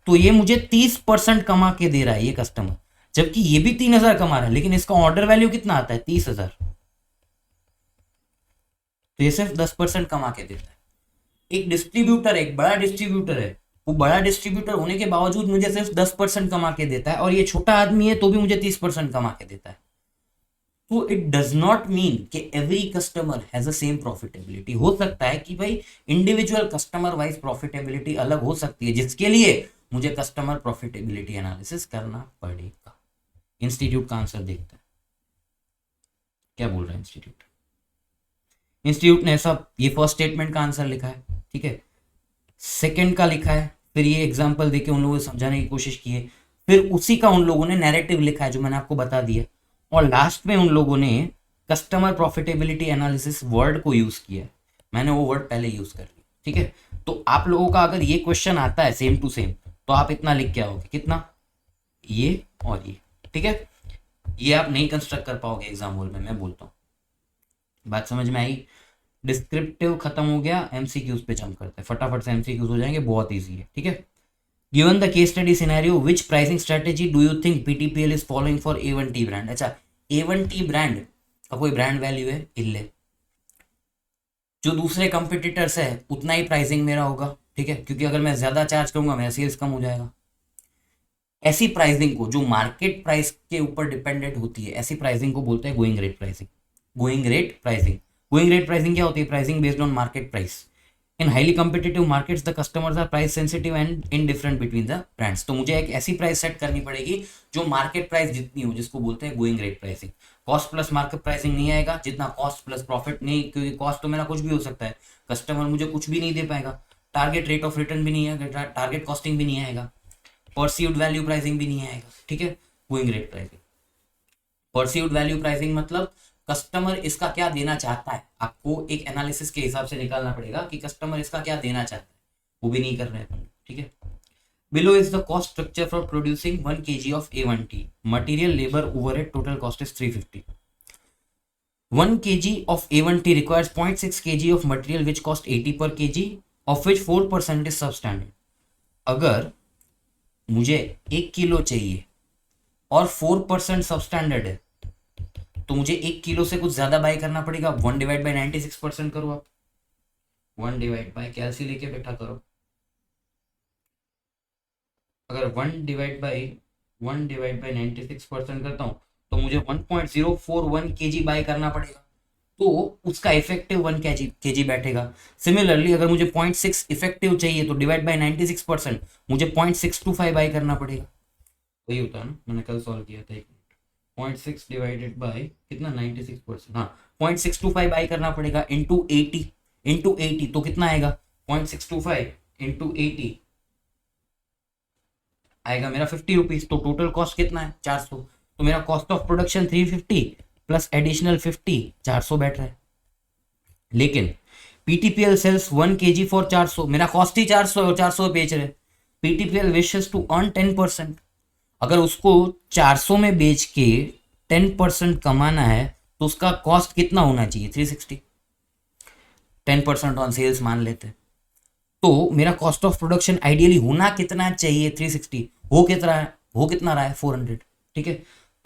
तो ये मुझे 30% कमा के दे रहा है ये कस्टमर, जबकि ये भी 3,000 कमा रहा है, लेकिन इसका ऑर्डर वैल्यू कितना आता है 30,000, तो ये सिर्फ 10% कमा के देता है। एक डिस्ट्रीब्यूटर, एक बड़ा डिस्ट्रीब्यूटर है, वो बड़ा डिस्ट्रीब्यूटर होने के बावजूद मुझे सिर्फ 10% कमा के देता है, और ये छोटा आदमी है तो भी मुझे 30% कमा के देता है। तो इट डज नॉट मीन कि every customer has a same profitability. हो सकता है कि भाई इंडिविजुअल कस्टमर वाइज प्रॉफिटेबिलिटी अलग हो सकती है, जिसके लिए मुझे कस्टमर प्रॉफिटेबिलिटी एनालिसिस करना पड़ेगा। इंस्टीट्यूट का आंसर देखते हैं, क्या बोल रहा है इंस्टीट्यूट। इंस्टीट्यूट ने ऐसा, ये फर्स्ट स्टेटमेंट का आंसर लिखा है, ठीक है, सेकंड का लिखा है, फिर ये एग्जांपल देके उन लोगों को समझाने की कोशिश की है, फिर उसी का उन लोगों ने नैरेटिव लिखा है जो मैंने आपको बता दिया, और लास्ट में उन लोगों ने कस्टमर प्रॉफिटेबिलिटी एनालिसिस वर्ड को यूज किया है। मैंने वो वर्ड पहले यूज कर लिया, ठीक है। तो आप लोगों का अगर ये क्वेश्चन आता है सेम टू सेम, तो आप इतना लिख के आओगे, कितना, ये और ये, ठीक है। ये आप नहीं कंस्ट्रक्ट कर पाओगे एग्जाम हॉल में, मैं बोलता हूँ। बात समझ में आई? डिस्क्रिप्टिव खत्म हो गया, एमसीक्यूज पे जंप करते हैं, फटाफट से एमसीक्यूज हो जाएंगे, बहुत इजी है, ठीक है। Given the case study scenario, which pricing strategy do you think PTPL is following for A1T brand? अच्छा, A1T ब्रांड का कोई ब्रांड वैल्यू है? इल्ले। जो दूसरे कंपिटिटर्स है उतना ही प्राइसिंग मेरा होगा, ठीक है, क्योंकि अगर मैं ज्यादा चार्ज करूंगा मेरा सेल्स कम हो जाएगा। ऐसी प्राइसिंग को जो मार्केट प्राइस के ऊपर डिपेंडेंट होती है, ऐसी प्राइसिंग को बोलते हैं going rate pricing. Going rate pricing, going rate pricing क्या होती है? Pricing based on market price. In highly competitive markets the customers are price sensitive and indifferent between the brands. तो मुझे एक ऐसी प्राइस सेट करनी पड़ेगी जो मार्केट प्राइस जितनी हो, जिसको बोलते हैं going rate pricing. Cost plus market pricing नहीं आएगा, जितना कॉस्ट प्लस प्रॉफिट नहीं, क्योंकि कॉस्ट तो मेरा कुछ भी हो सकता है, कस्टमर मुझे कुछ भी नहीं दे पाएगा। टारगेट रेट ऑफ रिटर्न भी नहीं आएगा, टारगेट कॉस्टिंग भी नहीं आएगा, परसीव्ड वैल्यू प्राइसिंग भी नहीं आएगा, ठीक है। Going rate pricing, perceived value pricing मतलब कस्टमर इसका क्या देना चाहता है, आपको एक एनालिसिस के हिसाब से निकालना पड़ेगा कि कस्टमर इसका क्या देना चाहता है, वो भी नहीं कर रहे हैं, ठीक है। Below is the cost structure for producing 1 kg of A1T। Material, labour, overhead, total cost is 350। 1 kg of A1T requires 0.6 kg of material which cost 80 per kg, of which 4% is substandard। अगर मुझे 1 kilo चाहिए और 4% substandard है, तो मुझे 1 kilo से कुछ ज्यादा बाय करना पड़ेगा। 1 डिवाइड बाई 96% करो आप, 1 डिवाइड बाई कैलसी लेके बैठा करो। अगर 1 डिवाइड बाई 96% करता हूँ तो मुझे 1.041 kg बाय करना पड़ेगा, तो उसका इफेक्टिव 1 kg बैठेगा। सिमिलरली अगर मुझे 0.6 इफेक्टिव चाहिए तो डिवाइड बाई 96% मुझे 0.625 बाय करना पड़ेगा। वही होता है ना, मैंने कल सॉल्व किया था। 0.6 डिवाइडेड बाई कितना, 96%, हाँ 0.625 बाई करना पड़ेगा इंटू 80 तो कितना आएगा, 0.625 इंटू 80 आएगा मेरा 50 रुपीज। तो टोटल कॉस्ट कितना है, 400। तो मेरा cost of production 350 plus additional 50, 400 बैठ रहा है। लेकिन पीटीपीएल सेल्स 1 kg फॉर 400, मेरा कॉस्ट ही 400 और 400 बेच रहे। पीटीपीएल विशेस टू अर्न 10%। अगर उसको 400 में बेच के 10% कमाना है तो उसका कॉस्ट कितना होना चाहिए, 360। 10% ऑन सेल्स मान लेते हैं, तो मेरा कॉस्ट ऑफ प्रोडक्शन आइडियली होना कितना चाहिए, 360। हो कितना रहा है 400, ठीक है।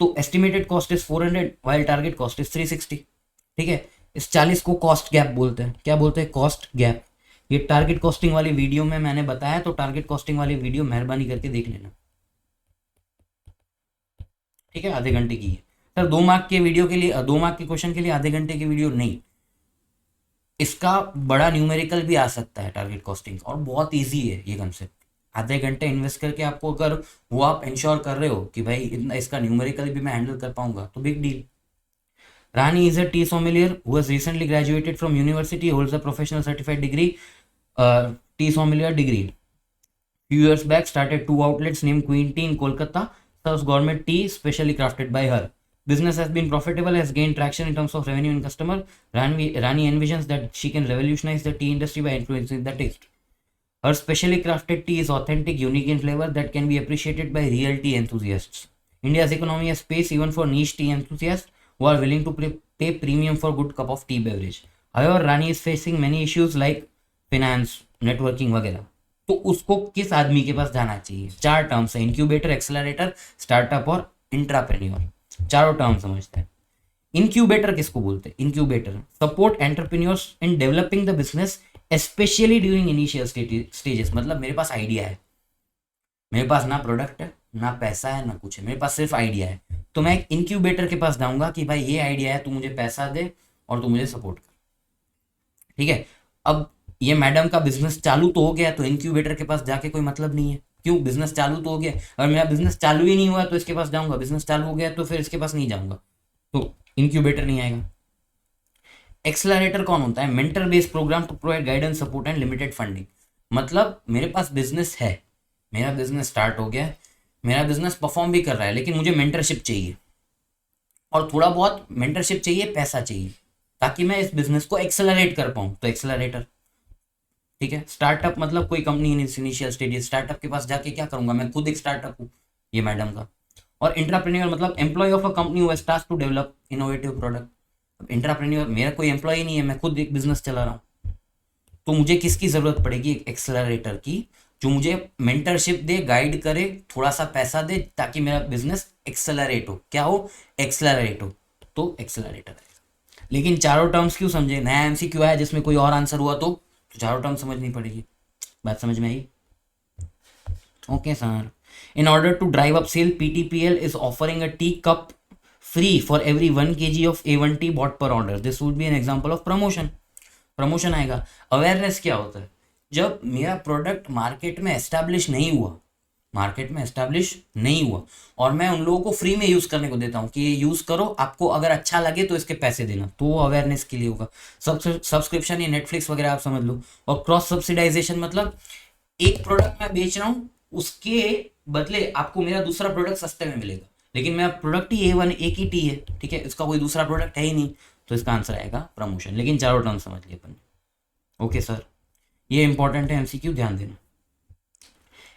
तो estimated cost is 400 while target cost is 360, ठीक है। इस 40 को कॉस्ट गैप बोलते हैं। क्या बोलते हैं, कॉस्ट गैप। ये टारगेट कॉस्टिंग वाली वीडियो में मैंने बताया, तो टारगेट कॉस्टिंग वाली वीडियो मेहरबानी करके देख लेना, ठीक है। आधे घंटे की है सर, 2 मार्क के वीडियो के लिए, 2 मार्क के क्वेश्चन के लिए आधे घंटे की वीडियो नहीं। इसका बड़ा न्यूमेरिकल भी आ सकता है टारगेट कॉस्टिंग, और बहुत इजी है ये कंसेप्ट। आधे घंटे इन्वेस्ट करके आपको अगर वो आप इंश्योर कर रहे हो कि भाई इतना इसका न्यूमेरिकल भी मैं हैंडल कर पाऊंगा, तो big deal. Rani is a tea sommelier who has recently graduated from university, holds a professional certified degree, tea sommelier degree. Few years back, started 2 outlets named Queen Tea in Kolkata, serves gourmet tea specially crafted by her. Business has been profitable, has gained traction in terms of revenue and customer. Rani envisions that she can revolutionize the tea industry by influencing the taste. Her specially crafted tea is authentic, unique in flavor that can be appreciated by real tea enthusiasts. India's economy has space even for niche tea enthusiasts who are willing to pay premium for good cup of tea beverage. However, Rani is facing many issues like finance, networking वगैरह। तो उसको किस आदमी के पास जाना चाहिए? 4 terms है, incubator, accelerator, startup और इंट्राप्रेन्योर। चारों टर्म समझते हैं। इंक्यूबेटर किसको बोलते हैं? Incubator support entrepreneurs in developing the business specially during initial stages. मतलब मेरे पास आइडिया है, मेरे पास ना प्रोडक्ट है, ना पैसा है, ना कुछ है, मेरे पास सिर्फ आइडिया है, तो मैं एक इंक्यूबेटर के पास जाऊंगा कि भाई ये आइडिया है, तू मुझे पैसा दे और तू मुझे सपोर्ट कर, ठीक है। अब ये मैडम का बिजनेस चालू तो हो गया, तो इंक्यूबेटर के पास जाके कोई मतलब नहीं है। क्यों? बिजनेस चालू तो हो गया। अगर मेरा बिजनेस चालू ही नहीं हुआ तो इसके पास जाऊंगा, बिजनेस चालू हो गया तो फिर इसके पास नहीं जाऊंगा, तो इंक्यूबेटर नहीं आएगा। एक्सेलरेटर कौन होता है? Mentor based programme to provide guidance, support and limited funding. मतलब मेरे पास बिजनेस है, मेरा बिजनेस स्टार्ट हो गया है, मेरा बिजनेस परफॉर्म भी कर रहा है, लेकिन मुझे मेंटरशिप चाहिए और थोड़ा बहुत मेंटरशिप चाहिए, पैसा चाहिए, ताकि मैं इस बिजनेस को एक्सेलरेट कर पाऊँ, तो एक्सेलरेटर। ठीक है, स्टार्टअप मतलब कोई कंपनी इनिशियल स्टेज, स्टार्टअप के पास जाके क्या करूंगा, मैं खुद एक स्टार्टअप हूँ, ये मैडम का। और इंट्राप्रेन्योर मतलब employ of a company who has task to develop innovative product. Intrapreneur मेरा कोई एम्प्लॉय नहीं है, मैं खुद एक बिजनेस चला रहा हूँ। तो मुझे किसकी जरूरत पड़ेगी? एक एक्सेलरेटर की, जो मुझे मेंटरशिप दे, गाइड करे, थोड़ा सा पैसा दे, ताकि मेरा बिजनेस एक्सेलरेट हो। क्या हो? एक्सेलरेट हो। तो एक्सेलरेटर है। लेकिन चारों टर्म्स क्यों समझे? नया एमसीक्यू आया जिसमें कोई और आंसर हुआ तो चारों टर्म समझनी पड़ेगी। बात समझ में आई? Okay sir. In order to drive up sale, PTPL is offering a tea cup free for every 1 kg of A1 tea bought per order. This would be an example of promotion. Promotion आएगा। Awareness क्या होता है? जब मेरा product market में establish नहीं हुआ, market में एस्टैब्लिश नहीं हुआ, और मैं उन लोगों को फ्री में यूज करने को देता हूँ कि ये यूज करो, आपको अगर अच्छा लगे तो इसके पैसे देना, तो वो अवेयरनेस के लिए होगा। सब्सक्रिप्शन या नेटफ्लिक्स वगैरह आप समझ लो। और क्रॉस सब्सिडाइजेशन मतलब एक प्रोडक्ट मैं बेच रहा हूँ, उसके बदले आपको मेरा दूसरा प्रोडक्ट सस्ते में मिलेगा, लेकिन मेरा प्रोडक्ट ही A1 एक ही टी है, ठीक है, इसका कोई दूसरा प्रोडक्ट है ही नहीं, तो इसका आंसर आएगा प्रमोशन। लेकिन चारों टर्म समझ लिए अपन। ओके सर, ये इंपॉर्टेंट है, एमसीक्यू ध्यान देना।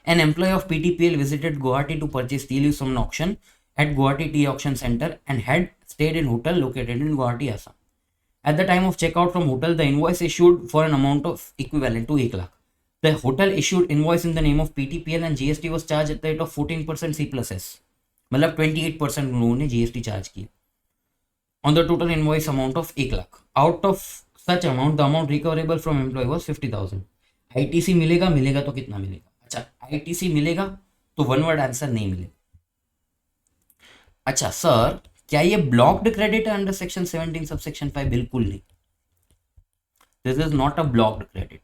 An employee of PTPL visited Guwahati to purchase tea leaves from an auction at Guwahati Tea Auction Center and had stayed in hotel located in Guwahati, Assam. At the time of checkout from hotel, the invoice issued for an amount of equivalent to 1 lakh. The hotel issued invoice in the name of PTPL and GST was charged at the rate of 14% C+S. मतलब 28% उन लोगों ने GST charge किया on the total invoice amount of 1 lakh. Out of such amount, the amount recoverable from employee was 50,000. ITC मिलेगा तो कितना मिलेगा? अच्छा, ITC मिलेगा तो वन वर्ड आंसर नहीं मिलेगा। अच्छा सर, क्या ये ब्लॉक्ड क्रेडिट है अंडर सेक्शन 17 सबसेक्शन 5? बिल्कुल नहीं। This is not a blocked credit,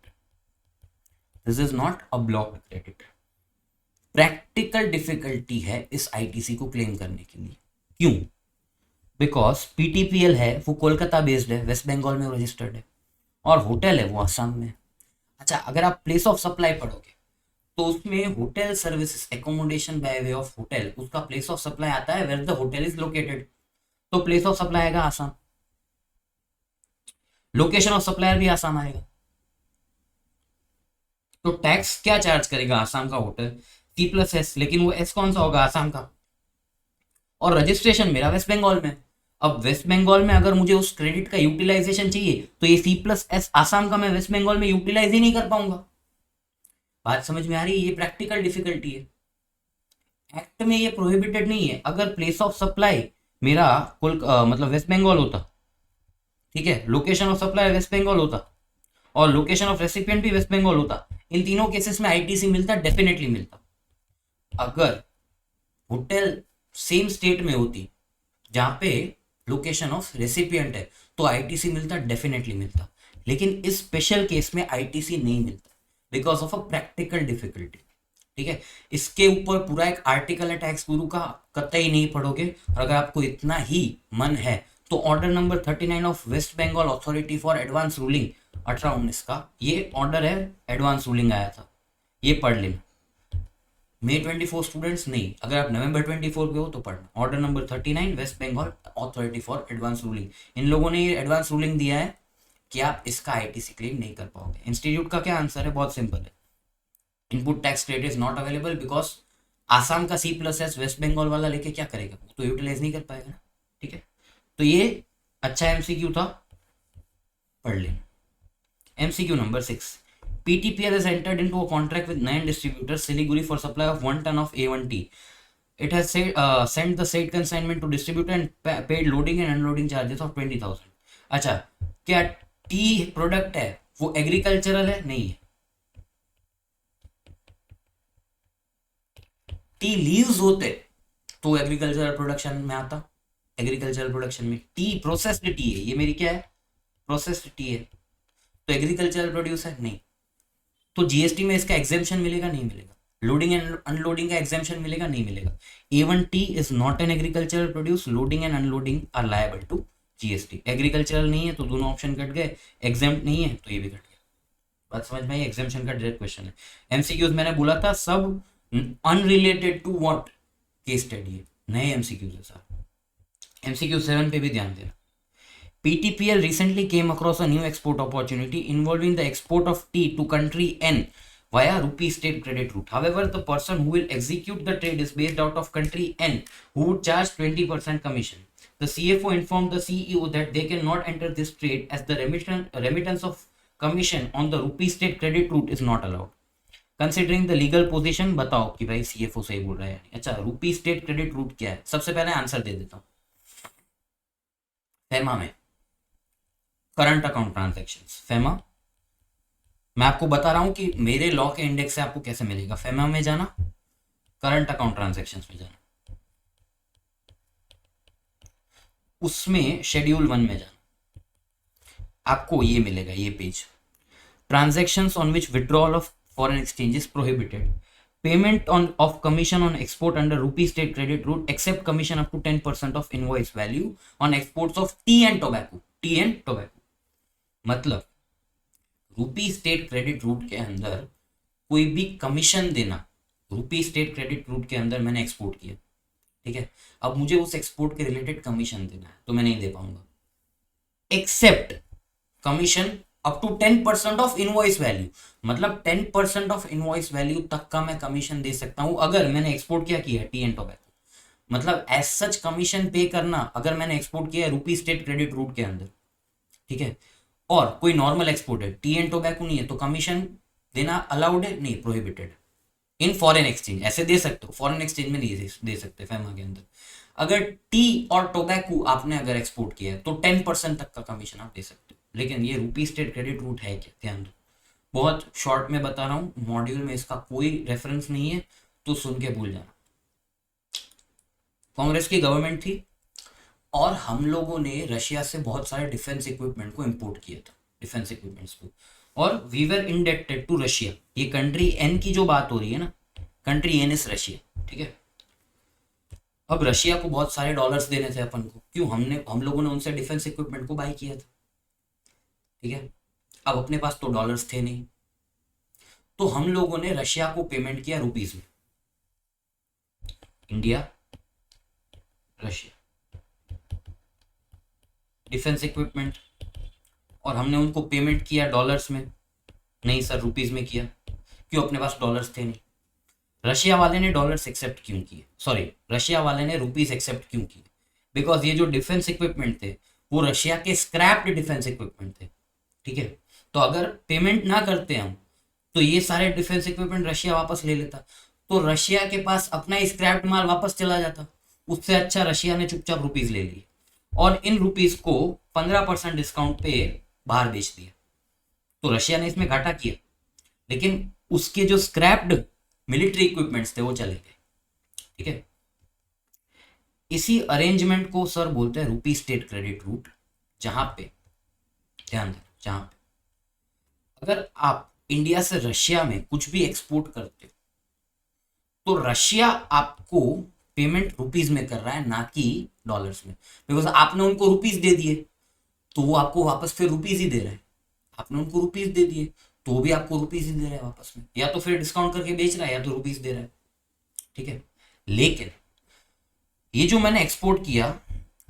this is not a blocked credit. Practical difficulty है इस आईटीसी को क्लेम करने के लिए। क्यों? बिकॉज पीटीपीएल है वो कोलकाता बेस्ड है, वेस्ट बंगाल में रजिस्टर्ड है, और होटल है वो आसाम में। अच्छा, अगर आप प्लेस ऑफ सप्लाई पढ़ोगे तो उसमें hotel services accommodation by way of hotel, उसका प्लेस ऑफ सप्लाई आता है where the hotel is located, तो प्लेस ऑफ सप्लाई आएगा आसाम, लोकेशन ऑफ सप्लायर भी आसाम आएगा। तो टैक्स क्या चार्ज करेगा आसाम का होटल? C+S, लेकिन वो एस कौन सा होगा? आसाम का। और रजिस्ट्रेशन मेरा वेस्ट बंगाल में। अब वेस्ट बंगाल में अगर मुझे उस क्रेडिट का यूटिलाइजेशन चाहिए तो ये C+S आसाम का मैं वेस्ट बंगाल में यूटिलाइज ही नहीं कर पाऊंगा। बात समझ में आ रही है? ये प्रैक्टिकल डिफिकल्टी है। एक्ट में ये प्रोहिबिटेड नहीं है। अगर प्लेस ऑफ सप्लाई मेरा मतलब वेस्ट बंगाल होता, ठीक है, location of supply West Bengal होता, और लोकेशन ऑफ रेसिपिएंट भी वेस्ट बंगाल होता, इन तीनों केसेस में आईटीसी मिलता, डेफिनेटली मिलता। अगर होटल सेम स्टेट में होती जहां पे लोकेशन ऑफ रेसिपिएंट है तो आईटीसी मिलता, डेफिनेटली मिलता। लेकिन इस स्पेशल केस में आईटीसी नहीं मिलता because of a practical difficulty. ठीक है, इसके ऊपर पूरा एक आर्टिकल है टैक्स गुरु का, कतई नहीं पढ़ोगे। और अगर आपको इतना ही मन है तो order number 39 of West Bengal authority for advance ruling 1819 का ये ऑर्डर है, एडवांस रूलिंग आया था, ये पढ़ लेना। May 24 स्टूडेंट्स नहीं, अगर आप नवंबर 24 पे हो तो पढ़ना। Order number 39 West Bengal authority for advance ruling, इन लोगों ने ये एडवांस रूलिंग दिया है कि आप इसका आईटीसी क्लेम नहीं कर पाओगे। इंस्टीट्यूट का क्या आंसर है? बहुत सिंपल है, input tax credit is not available because Assam का C+S वेस्ट बंगाल वाला लेके क्या करेगा, तो यूटिलाइज नहीं कर पाएगा ना। ठीक है, तो ये अच्छा एमसीक्यू था, पढ़ लेना। MCQ number 6, PTPL has entered into a contract with 9 distributors Siliguri for supply of 1 ton of A1 tea. It has sent the said consignment to distributor and paid loading and unloading charges of 20,000. अच्छा, क्या T product है वो agricultural है? नहीं है। Tea leaves होते तो agricultural production में आता। एग्रीकल्चरल प्रोडक्शन में टी प्रोसेस्ड टी है, ये मेरी क्या है? प्रोसेस्ड टी है, तो एग्रीकल्चरल प्रोड्यूस है? नहीं। तो जीएसटी में इसका एग्जेम्पशन मिलेगा? नहीं मिलेगा। लोडिंग एंड अनलोडिंग का एग्जेम्पशन मिलेगा? नहीं मिलेगा। A1 tea is not an agricultural produce, loading and unloading are liable to GST. Agricultural नहीं है तो दोनों ऑप्शन कट गए, एग्जेम्प्ट नहीं है तो ये भी कट गया। बात समझ में आई? एग्जेम्पशन का डायरेक्ट क्वेश्चन है। एमसीक्यूज मैंने बोला था सब unrelated to what case study है, नए एमसीक्यूज है सर। एमसीक्यू 7 पे भी ध्यान देना। PTPL recently came across a new export opportunity involving the export of tea to country N via rupee state credit route. However, the person who will execute the trade is based out of country N, who would charge 20% commission. The CFO informed the CEO that they cannot enter this trade as the remittance of commission on the rupee state credit route is not allowed. Considering the legal position, बताओ कि भाई CFO सही बोल रहा है। अच्छा, रूपी state credit root क्या है? सबसे पहले आंसर दे देता हूँ। फेमा में करंट अकाउंट ट्रांजैक्शंस, फेमा मैं आपको बता रहा हूं कि मेरे लॉ के इंडेक्स से आपको कैसे मिलेगा। फेमा में जाना, करंट अकाउंट ट्रांजैक्शंस में जाना, उसमें शेड्यूल 1 में जाना, आपको ये मिलेगा, ये पेज। Transactions on which withdrawal of foreign exchange is prohibited, payment on of commission on export under rupee state credit route except commission up to 10% of invoice value on exports of tea and tobacco. Tea and tobacco मतलब rupee state credit root के अंदर कोई भी commission देना, रूपी state credit root के अंदर मैंने एक्सपोर्ट किया, ठीक है, अब मुझे उस एक्सपोर्ट के रिलेटेड कमीशन देना है तो मैं नहीं दे पाऊंगा, except commission up to 10% of invoice value, मतलब 10% ऑफ इनवॉइस वैल्यू तक का मैं कमीशन दे सकता हूं अगर मैंने एक्सपोर्ट क्या किया है, टी एंड टोबैको। मतलब एज सच कमीशन पे करना अगर मैंने एक्सपोर्ट किया है रूपी स्टेट क्रेडिट रूट के अंदर, ठीक है, और कोई नॉर्मल एक्सपोर्ट है, टी एंड टोबैको नहीं है, तो कमीशन देना अलाउड है? नहीं, प्रोहिबिटेड। इन फॉरेन एक्सचेंज ऐसे दे सकते हो, फॉरेन एक्सचेंज में नहीं दे सकते फेमा के अंदर। अगर टी और टोबैको आपने अगर एक्सपोर्ट किया है तो 10% तक का कमीशन आप दे सकते हो, लेकिन ये रूपी स्टेट क्रेडिट रूट है क्या, ध्यान दो। बहुत शॉर्ट में बता रहा हूँ, मॉड्यूल में इसका कोई रेफरेंस नहीं है तो सुन के भूल जाना। कांग्रेस की गवर्नमेंट थी और हम लोगों ने रशिया से बहुत सारे डिफेंस इक्विपमेंट को इंपोर्ट किया था, डिफेंस इक्विपमेंट्स को, और we were indebted to Russia. ये कंट्री एन की जो बात हो रही है ना, कंट्री एन इज रशिया, ठीक है। अब रशिया को बहुत सारे डॉलर्स देने थे अपन को, क्यों? हम लोगों ने उनसे डिफेंस इक्विपमेंट को बाय किया था, ठीक है। अब अपने पास तो डॉलर्स थे नहीं, तो हम लोगों ने रशिया को पेमेंट किया रुपीज में। इंडिया, रशिया, डिफेंस इक्विपमेंट, और हमने उनको पेमेंट किया डॉलर्स में, नहीं सर रुपीज में किया, क्यों? अपने पास डॉलर्स थे नहीं। रशिया वाले ने डॉलर्स एक्सेप्ट क्यों किए, सॉरी रशिया वाले ने रुपीज एक्सेप्ट क्यों किए? बिकॉज ये जो डिफेंस इक्विपमेंट थे वो रशिया के स्क्रैप्ड डिफेंस इक्विपमेंट थे, ठीक है। तो अगर पेमेंट ना करते हम तो ये सारे डिफेंस इक्विपमेंट रशिया वापस ले लेता, तो रशिया के पास अपना स्क्रैप्ड माल वापस चला जाता। उससे अच्छा रशिया ने चुपचाप रुपीज ले ली और इन रुपीज को 15% डिस्काउंट पे बाहर बेच दिया। तो रशिया ने इसमें घाटा किया, लेकिन उसके जो स्क्रैप्ड मिलिट्री इक्विपमेंट्स थे वो चले गए, ठीक है। इसी अरेंजमेंट को सर बोलते हैं रूपी स्टेट क्रेडिट रूट, जहां पे ध्यान देना, जहां पे अगर आप इंडिया से रशिया में कुछ भी एक्सपोर्ट करते हो तो रशिया आपको पेमेंट रुपीज में कर रहा है, ना कि डॉलर्स में, बिकॉज आपने उनको रुपीज दे दिए तो वो आपको वापस फिर रुपीज ही दे रहे हैं। आपने उनको रुपीज दे दिए तो वो भी आपको रुपीज ही दे रहा है वापस में, या तो फिर डिस्काउंट करके बेच रहा है या तो रुपीज दे रहा है, ठीक है। लेकिन ये जो मैंने एक्सपोर्ट किया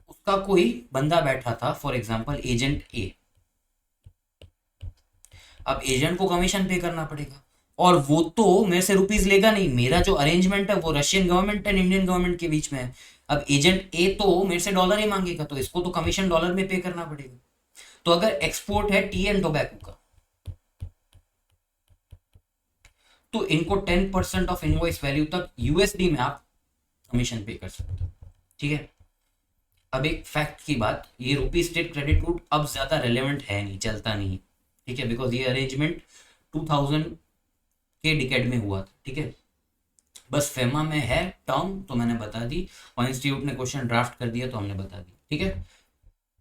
उसका कोई बंदा बैठा था, फॉर एग्जांपल एजेंट ए। अब एजेंट को कमीशन पे करना पड़ेगा और वो तो मेरे से रुपीज लेगा नहीं, मेरा जो अरेंजमेंट है वो Russian government and Indian government के बीच में है। अब एजेंट ए तो मेरे से डॉलर ही मांगेगा, तो इसको तो कमीशन डॉलर में पे करना पड़ेगा। तो अगर एक्सपोर्ट है टी एंड टोबैको का तो इनको 10% ऑफ इनवॉइस वैल्यू तक यूएसडी में आप कमीशन पे कर सकते हो, ठीक है। अब एक फैक्ट की बात, ये रूपी स्टेट क्रेडिट रूट अब ज्यादा रेलेवेंट है नहीं, चलता नहीं, ठीक है, बिकॉज ये अरेंजमेंट 2000 के डिकेड में हुआ था, ठीक है। बस फेमा में है टर्म तो मैंने बता दी, और इंस्टीट्यूट ने क्वेश्चन ड्राफ्ट कर दिया तो हमने बता दी, ठीक है।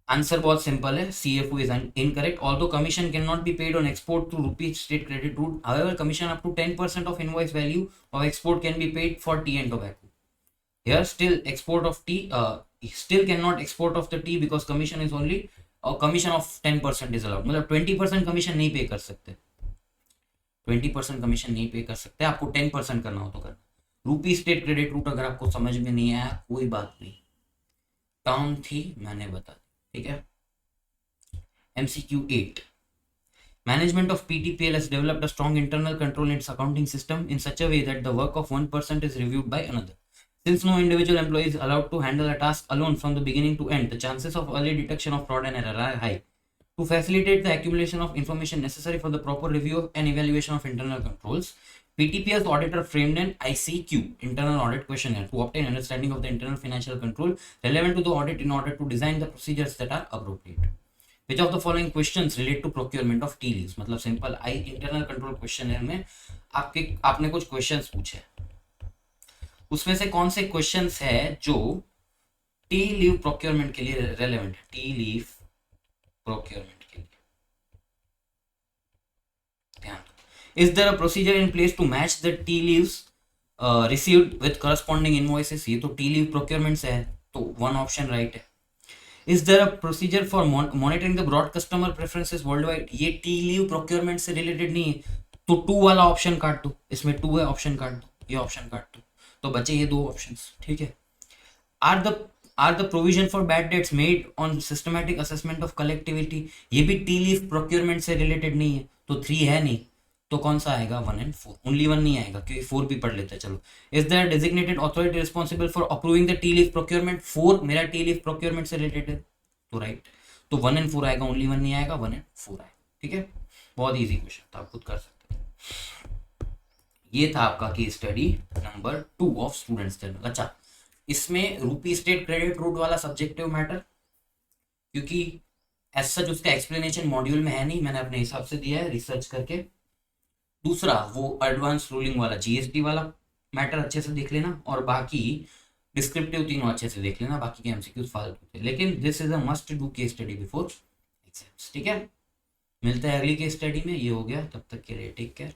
आंसर बहुत सिंपल है, CFO is incorrect. Although commission can not be paid on export through rupee state credit route, however commission up to 10% of invoice value of export can be paid for tea and tobacco. Here still export of tea, still cannot export of the tea because commission is only commission of 10% is allowed, मतलब 20% commission नहीं पे कर सकते, 20% commission नहीं पे कर सकते, आपको 10% करना हो तो करना। रूपी स्टेट क्रेडिट रूट अगर आपको समझ में नहीं आया कोई बात नहीं, टर्म थी मैंने बता दी, ठीक है। MCQ 8, management of PTPL has developed a strong internal control in its accounting system in such a way that the work of one person is reviewed by another. Since no individual employee is allowed to handle a task alone from the beginning to end, the chances of early detection of fraud and error are high. To facilitate the accumulation of information necessary for the proper review and evaluation of internal controls, PTPL's auditor framed an ICQ, internal audit questionnaire, to obtain understanding of the internal financial control relevant to the audit in order to design the procedures that are appropriate. Which of the following questions relate to procurement of tea leaves? मतलब simple internal control questionnaire में आपने कुछ questions पूछे, उसमें से कौन से questions है जो टी लीव प्रोक्योरमेंट के लिए रेलेवेंट है, टी लीव प्रोक्योरमेंट के लिए। ध्यान, is there a procedure in place to match the tea leaves received with corresponding invoices? ये तो टी लीव प्रोक्योरमेंट से है, तो वन ऑप्शन राइट है। Is there a procedure for monitoring the broad customer preferences worldwide? ये tea leaf procurement से related नहीं है, तो 2 वाला ऑप्शन काट दो, इसमें 2 है ऑप्शन काट दो, ये ऑप्शन काट दो, तो बचे ये 2 ऑप्शंस, ठीक है। Are the provision for bad debts made on systematic assessment of collectivity? ये भी टी लीव प्रोक्योरमेंट से रिलेटेड नहीं है, तो 3 है नहीं, तो कौन सा आएगा? 1 and 4, ओनली 1 नहीं आएगा क्योंकि 4 भी पढ़ लेते हैं। चलो, is there designated authority responsible for approving the tea leaf procurement? 4 मेरा टी लीव प्रोक्योरमेंट से रिलेटेड है, तो राइट, तो 1 and 4 आएगा, ओनली 1 नहीं आएगा, 1 and 4 आएगा, ठीक है। बहुत इजी क्वेश्चन था, आप खुद कर सकते हैं। ये था आपका case study number 2 of students journal. अच्छा, इसमें रूपी स्टेट क्रेडिट रूट वाला सब्जेक्टिव मैटर, क्योंकि एज सच उसका एक्सप्लेनेशन मॉड्यूल में है नहीं, मैंने अपने हिसाब से दिया है रिसर्च करके। दूसरा वो एडवांस रूलिंग वाला जीएसटी वाला मैटर अच्छे से देख लेना, और बाकी डिस्क्रिप्टिव तीनों अच्छे से देख लेना, बाकी के एमसीक्यूज फालतू थे, लेकिन this is a must do case study before exams, ठीक है। मिलते हैं अगली केस स्टडी में, ये हो गया, तब तक के लिए टेक केयर।